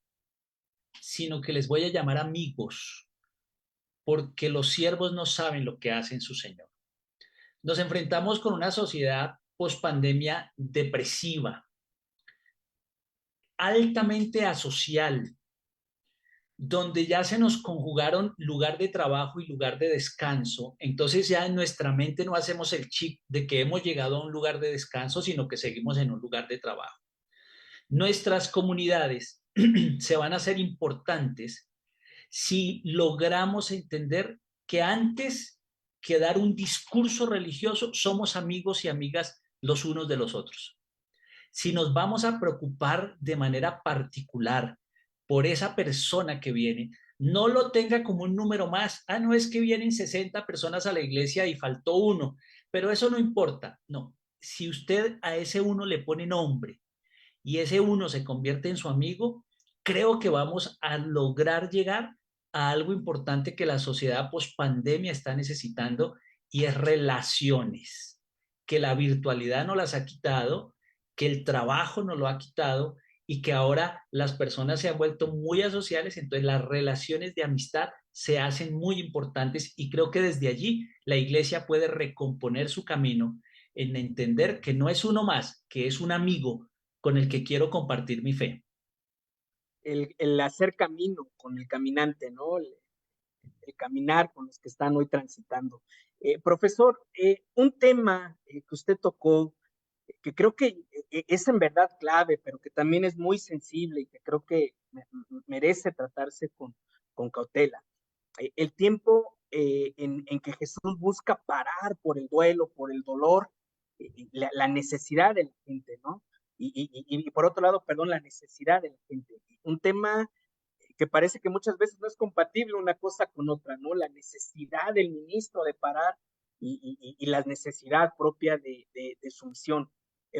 S2: sino que les voy a llamar amigos, porque los siervos no saben lo que hacen su Señor. Nos enfrentamos con una sociedad pospandemia depresiva, altamente asocial, donde ya se nos conjugaron lugar de trabajo y lugar de descanso. Entonces ya en nuestra mente no hacemos el chip de que hemos llegado a un lugar de descanso, sino que seguimos en un lugar de trabajo. Nuestras comunidades se van a hacer importantes si logramos entender que antes que dar un discurso religioso, somos amigos y amigas los unos de los otros. Si nos vamos a preocupar de manera particular por esa persona que viene, no lo tenga como un número más. Ah, no, es que vienen 60 personas a la iglesia y faltó uno, pero eso no importa. No, si usted a ese uno le pone nombre y ese uno se convierte en su amigo, creo que vamos a lograr llegar a algo importante que la sociedad post-pandemia está necesitando, y es relaciones, que la virtualidad nos las ha quitado, que el trabajo nos lo ha quitado y que ahora las personas se han vuelto muy asociales, entonces las relaciones de amistad se hacen muy importantes, y creo que desde allí la iglesia puede recomponer su camino en entender que no es uno más, que es un amigo con el que quiero compartir mi fe.
S3: El hacer camino con el caminante, ¿no? El caminar con los que están hoy transitando. Profesor, un tema que usted tocó, que creo que es en verdad clave, pero que también es muy sensible y que creo que merece tratarse con cautela. El tiempo en que Jesús busca parar por el duelo, por el dolor, la necesidad de la gente, ¿no? Y por otro lado, perdón, la necesidad de la gente. Un tema que parece que muchas veces no es compatible una cosa con otra, ¿no? La necesidad del ministro de parar y la necesidad propia de su misión.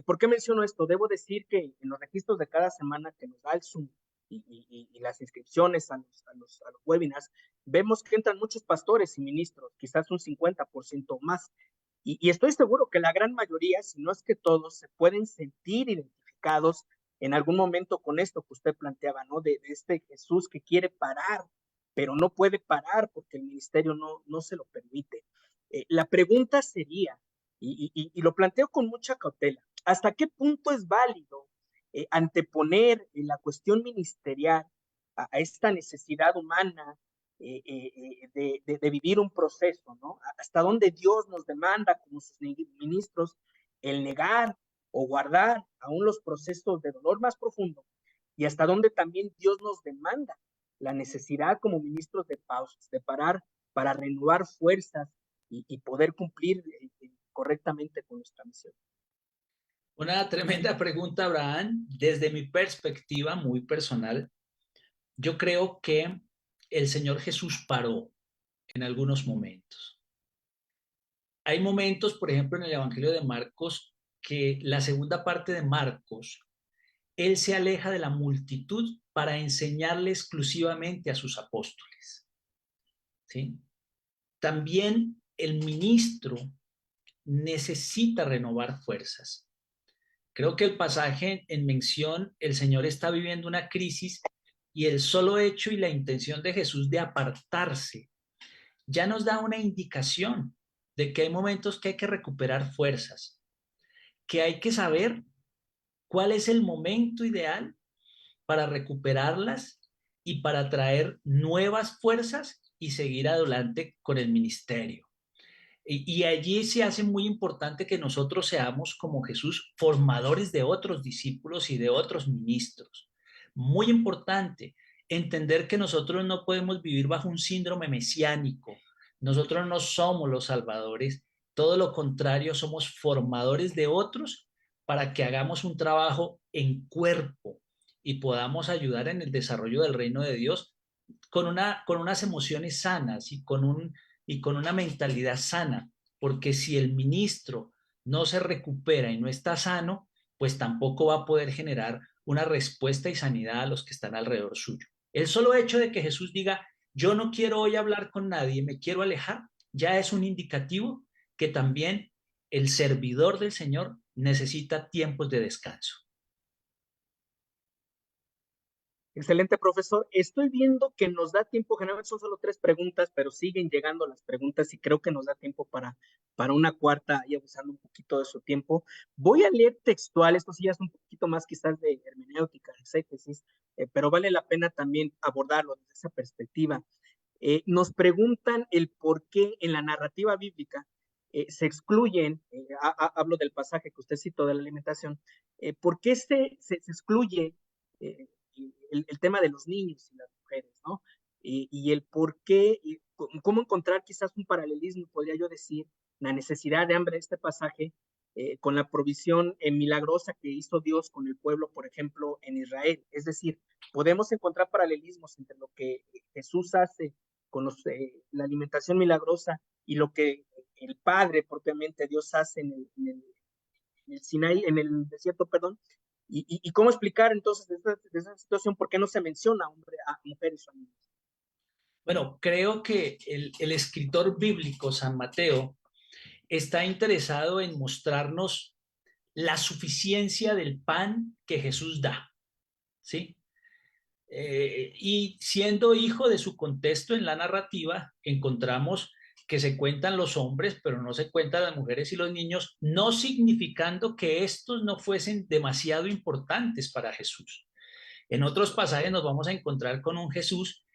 S3: ¿Por qué menciono esto? Debo decir que en los registros de cada semana que nos da el Zoom y las inscripciones a los webinars, vemos que entran muchos pastores y ministros, quizás un 50% más. Y estoy seguro que la gran mayoría, si no es que todos, se pueden sentir identificados en algún momento con esto que usted planteaba, ¿no? De este Jesús que quiere parar, pero no puede parar porque el ministerio no se lo permite. La pregunta sería, y lo planteo con mucha cautela, ¿hasta qué punto es válido anteponer la cuestión ministerial a esta necesidad humana de vivir un proceso, ¿no? Hasta dónde Dios nos demanda como sus ministros el negar o guardar aún los procesos de dolor más profundo, y hasta dónde también Dios nos demanda la necesidad como ministros de pausas, de parar para renovar fuerzas y poder cumplir correctamente con nuestra misión.
S2: Una tremenda pregunta, Abraham. Desde mi perspectiva muy personal, yo creo que el Señor Jesús paró en algunos momentos. Hay momentos, por ejemplo, en el Evangelio de Marcos, que la segunda parte de Marcos, él se aleja de la multitud para enseñarle exclusivamente a sus apóstoles, ¿sí? También el ministro necesita renovar fuerzas. Creo que el pasaje en mención, el Señor está viviendo una crisis, y el solo hecho y la intención de Jesús de apartarse ya nos da una indicación de que hay momentos que hay que recuperar fuerzas, que hay que saber cuál es el momento ideal para recuperarlas y para traer nuevas fuerzas y seguir adelante con el ministerio. Y allí se hace muy importante que nosotros seamos como Jesús, formadores de otros discípulos y de otros ministros. Muy importante entender que nosotros no podemos vivir bajo un síndrome mesiánico. Nosotros no somos los salvadores, todo lo contrario, somos formadores de otros para que hagamos un trabajo en cuerpo y podamos ayudar en el desarrollo del reino de Dios con unas emociones sanas y con una mentalidad sana, porque si el ministro no se recupera y no está sano, pues tampoco va a poder generar una respuesta y sanidad a los que están alrededor suyo. El solo hecho de que Jesús diga, yo no quiero hoy hablar con nadie, me quiero alejar, ya es un indicativo que también el servidor del Señor necesita tiempos de descanso.
S3: Excelente, profesor. Estoy viendo que nos da tiempo, generalmente son solo 3 preguntas, pero siguen llegando las preguntas y creo que nos da tiempo para una cuarta, y abusando un poquito de su tiempo. Voy a leer textual, esto sí ya es un poquito más quizás de hermenéutica, exégesis, pero vale la pena también abordarlo desde esa perspectiva. Nos preguntan el por qué en la narrativa bíblica se excluyen, hablo del pasaje que usted citó de la alimentación, ¿por qué se excluye el tema de los niños y las mujeres, ¿no? Y el por qué, cómo encontrar quizás un paralelismo, podría yo decir, la necesidad de hambre de este pasaje con la provisión milagrosa que hizo Dios con el pueblo, por ejemplo, en Israel. Es decir, podemos encontrar paralelismos entre lo que Jesús hace con la alimentación milagrosa y lo que el Padre propiamente Dios hace en el Sinaí, en el desierto, perdón, y cómo explicar entonces de esa situación por qué no se menciona a mujeres o a niños.
S2: Bueno, creo que el escritor bíblico San Mateo está interesado en mostrarnos la suficiencia del pan que Jesús da, ¿sí? Y siendo hijo de su contexto en la narrativa, encontramos que se cuentan los hombres, pero no se cuentan las mujeres y los niños, no significando que estos no fuesen demasiado importantes para Jesús. En otros pasajes nos vamos a encontrar con un Jesús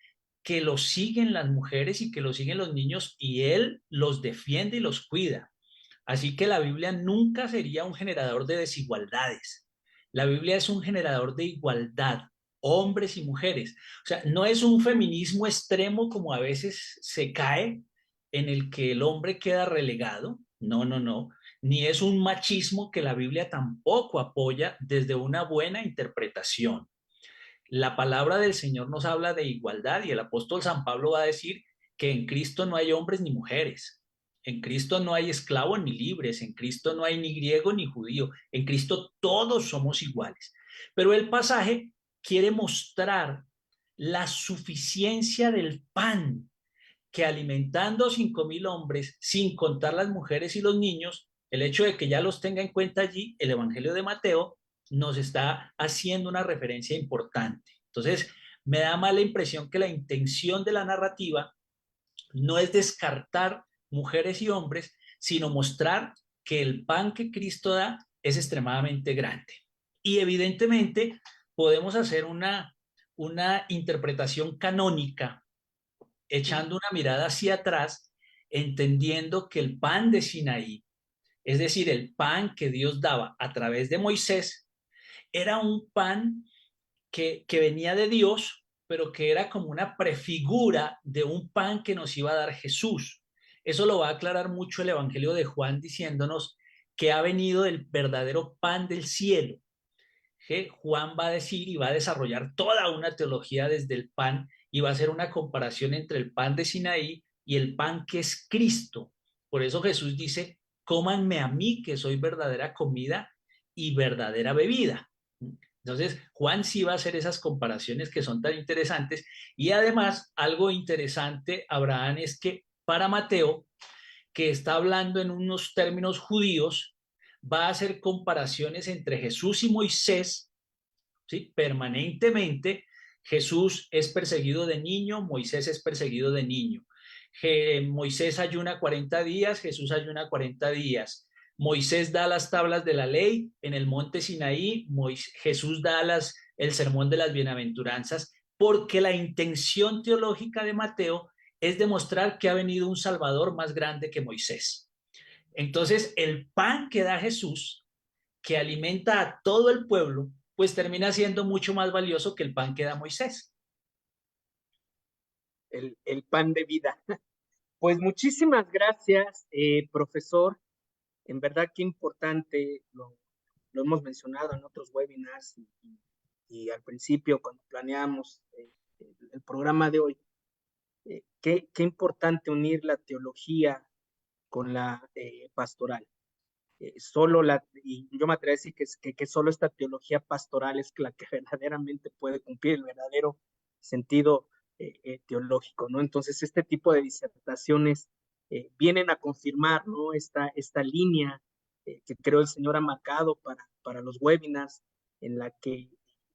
S2: que lo siguen las mujeres y que lo siguen los niños y él los defiende y los cuida. Así que la Biblia nunca sería un generador de desigualdades. La Biblia es un generador de igualdad, hombres y mujeres. O sea, no es un feminismo extremo como a veces se cae, en el que el hombre queda relegado. No, no, no. Ni es un machismo que la Biblia tampoco apoya desde una buena interpretación. La palabra del Señor nos habla de igualdad y el apóstol San Pablo va a decir que en Cristo no hay hombres ni mujeres. En Cristo no hay esclavos ni libres, en Cristo no hay ni griego ni judío, en Cristo todos somos iguales. Pero el pasaje quiere mostrar la suficiencia del pan que alimentando 5.000 hombres, sin contar las mujeres y los niños, el hecho de que ya los tenga en cuenta allí, el Evangelio de Mateo nos está haciendo una referencia importante. Entonces, me da mala impresión que la intención de la narrativa no es descartar mujeres y hombres, sino mostrar que el pan que Cristo da es extremadamente grande. Y evidentemente podemos hacer una interpretación canónica echando una mirada hacia atrás, entendiendo que el pan de Sinaí, es decir, el pan que Dios daba a través de Moisés, era un pan que venía de Dios, pero que era como una prefigura de un pan que nos iba a dar Jesús. Eso lo va a aclarar mucho el Evangelio de Juan diciéndonos que ha venido el verdadero pan del cielo. Que Juan va a decir y va a desarrollar toda una teología desde el pan y va a hacer una comparación entre el pan de Sinaí y el pan que es Cristo. Por eso Jesús dice, cómanme a mí que soy verdadera comida y verdadera bebida. Entonces, Juan sí va a hacer esas comparaciones que son tan interesantes y además algo interesante, Abraham, es que para Mateo, que está hablando en unos términos judíos, va a hacer comparaciones entre Jesús y Moisés, ¿sí? Permanentemente. Jesús es perseguido de niño, Moisés es perseguido de niño. Moisés ayuna 40 días, Jesús ayuna 40 días. Moisés da las tablas de la ley en el monte Sinaí, Jesús da el sermón de las bienaventuranzas, porque la intención teológica de Mateo es demostrar que ha venido un Salvador más grande que Moisés. Entonces, el pan que da Jesús, que alimenta a todo el pueblo, pues termina siendo mucho más valioso que el pan que da Moisés.
S3: El pan de vida. Pues muchísimas gracias, profesor. En verdad qué importante, lo hemos mencionado en otros webinars y al principio cuando planeamos el programa de hoy. Qué importante unir la teología con la pastoral. Y yo me atrevo a decir que solo esta teología pastoral es la que verdaderamente puede cumplir el verdadero sentido teológico, ¿no? Entonces, este tipo de disertaciones vienen a confirmar, ¿no? Esta línea que creo el Señor ha marcado para los webinars, en la que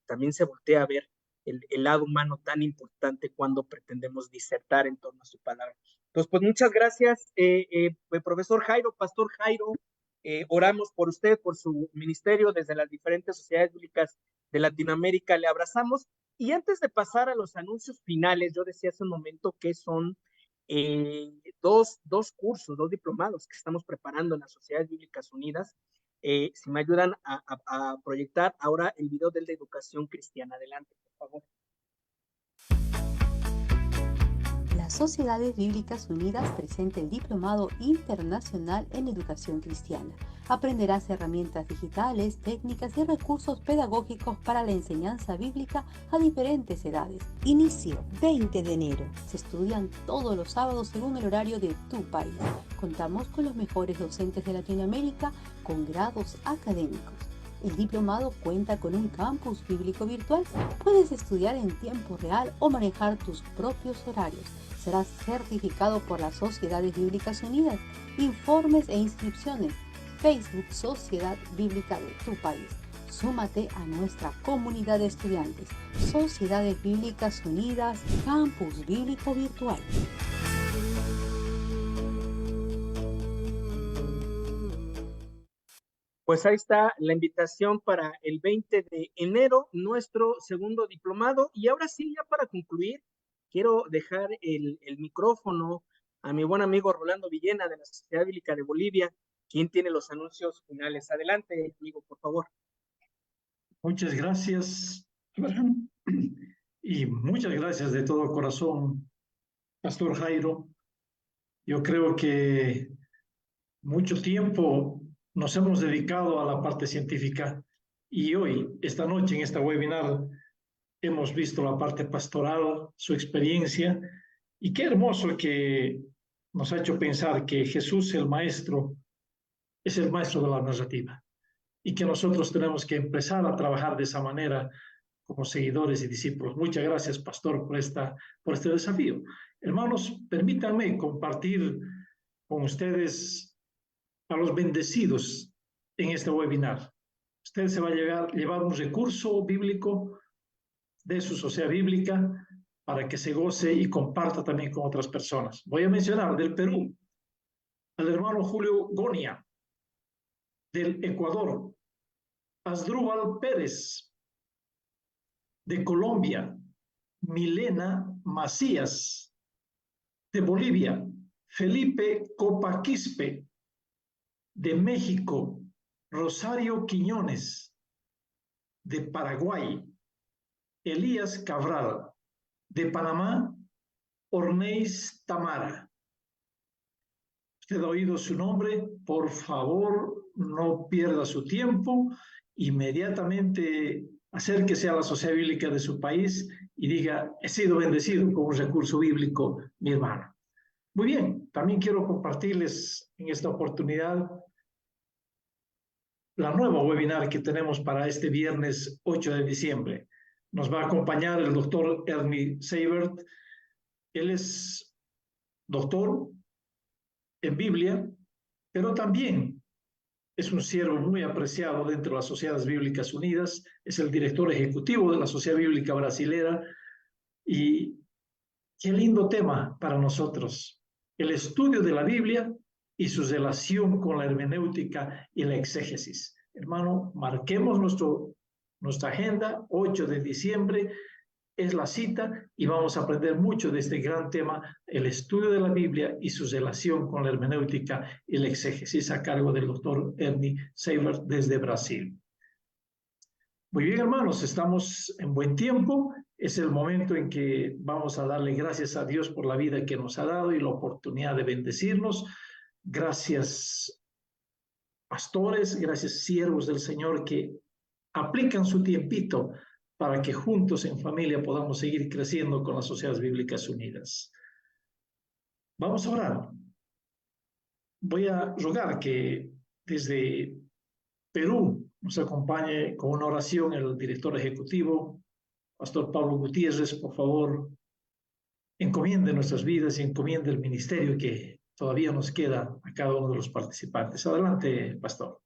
S3: también se voltea a ver el lado humano tan importante cuando pretendemos disertar en torno a su palabra. Entonces, pues muchas gracias, profesor Jairo, pastor Jairo. Oramos por usted, por su ministerio desde las diferentes sociedades bíblicas de Latinoamérica. Le abrazamos. Y antes de pasar a los anuncios finales, yo decía hace un momento que son dos cursos, dos diplomados que estamos preparando en las Sociedades Bíblicas Unidas. Si me ayudan a proyectar ahora el video del de Educación Cristiana. Adelante, por favor.
S5: Las Sociedades Bíblicas Unidas presenta el Diplomado Internacional en Educación Cristiana. Aprenderás herramientas digitales, técnicas y recursos pedagógicos para la enseñanza bíblica a diferentes edades. Inicio 20 de enero. Se estudian todos los sábados según el horario de tu país. Contamos con los mejores docentes de Latinoamérica con grados académicos. El diplomado cuenta con un campus bíblico virtual. Puedes estudiar en tiempo real o manejar tus propios horarios. Serás certificado por las Sociedades Bíblicas Unidas. Informes e inscripciones. Facebook Sociedad Bíblica de tu país. Súmate a nuestra comunidad de estudiantes. Sociedades Bíblicas Unidas, Campus Bíblico Virtual.
S3: Pues ahí está la invitación para el 20 de enero, nuestro segundo diplomado. Y ahora sí, ya para concluir, quiero dejar el micrófono a mi buen amigo Rolando Villena de la Sociedad Bíblica de Bolivia, quien tiene los anuncios finales. Adelante, amigo, por favor.
S6: Muchas gracias, Abraham, y muchas gracias de todo corazón, Pastor Jairo. Yo creo que mucho tiempo nos hemos dedicado a la parte científica y hoy, esta noche, en esta webinar, hemos visto la parte pastoral, su experiencia, y qué hermoso que nos ha hecho pensar que Jesús, el Maestro, es el maestro de la narrativa y que nosotros tenemos que empezar a trabajar de esa manera como seguidores y discípulos. Muchas gracias, pastor, por este desafío. Hermanos, permítanme compartir con ustedes a los bendecidos en este webinar. Usted se va a llevar un recurso bíblico de su sociedad bíblica para que se goce y comparta también con otras personas. Voy a mencionar del Perú al hermano Julio Gonia, del Ecuador, Asdrúbal Pérez, de Colombia, Milena Macías, de Bolivia, Felipe Copaquispe, de México, Rosario Quiñones, de Paraguay, Elías Cabral, de Panamá, Orneis Tamara. Usted ha oído su nombre, por favor, no pierda su tiempo, inmediatamente acérquese a la sociedad bíblica de su país y diga, he sido bendecido con un recurso bíblico, mi hermano. Muy bien, también quiero compartirles en esta oportunidad la nueva webinar que tenemos para este viernes 8 de diciembre. Nos va a acompañar el doctor Ernie Seibert. Él es doctor en Biblia, pero también es un siervo muy apreciado dentro de las Sociedades Bíblicas Unidas, es el director ejecutivo de la Sociedad Bíblica Brasilera y qué lindo tema para nosotros, el estudio de la Biblia y su relación con la hermenéutica y la exégesis. Hermano, marquemos nuestra agenda, 8 de diciembre, es la cita y vamos a aprender mucho de este gran tema, el estudio de la Biblia y su relación con la hermenéutica y la exégesis a cargo del doctor Ernie Seibert desde Brasil. Muy bien, hermanos, estamos en buen tiempo. Es el momento en que vamos a darle gracias a Dios por la vida que nos ha dado y la oportunidad de bendecirnos. Gracias, pastores, gracias, siervos del Señor que aplican su tiempito para que juntos en familia podamos seguir creciendo con las Sociedades Bíblicas Unidas. Vamos a orar. Voy a rogar que desde Perú nos acompañe con una oración el director ejecutivo, Pastor Pablo Gutiérrez, por favor, encomiende nuestras vidas y encomiende el ministerio que todavía nos queda a cada uno de los participantes. Adelante, pastor.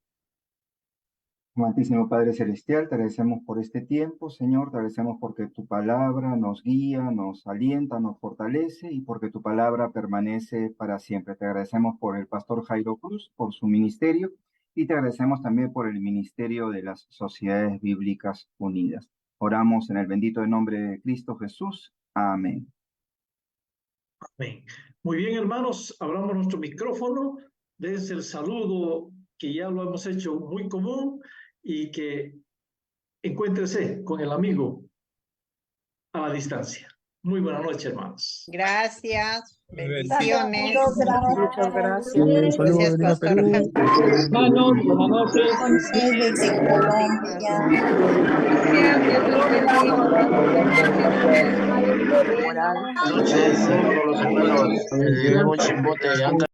S7: Amantísimo Padre Celestial, te agradecemos por este tiempo, Señor, te agradecemos porque tu palabra nos guía, nos alienta, nos fortalece y porque tu palabra permanece para siempre. Te agradecemos por el pastor Jairo Cruz, por su ministerio y te agradecemos también por el ministerio de las Sociedades Bíblicas Unidas. Oramos en el bendito nombre de Cristo Jesús. Amén.
S6: Amén. Muy bien, hermanos, abramos nuestro micrófono desde el saludo que ya lo hemos hecho muy común y que encuéntrese con el amigo a la distancia. Muy buenas noches, hermanos.
S8: Gracias. Bendiciones.
S9: Muchas gracias.
S8: Gracias, Pastor Jaime.
S3: Hermanos, buenas noches.
S1: Gracias, Dios los bendiga.
S9: Moral.
S10: Buenas noches a todos los hermanos. Un chimbote.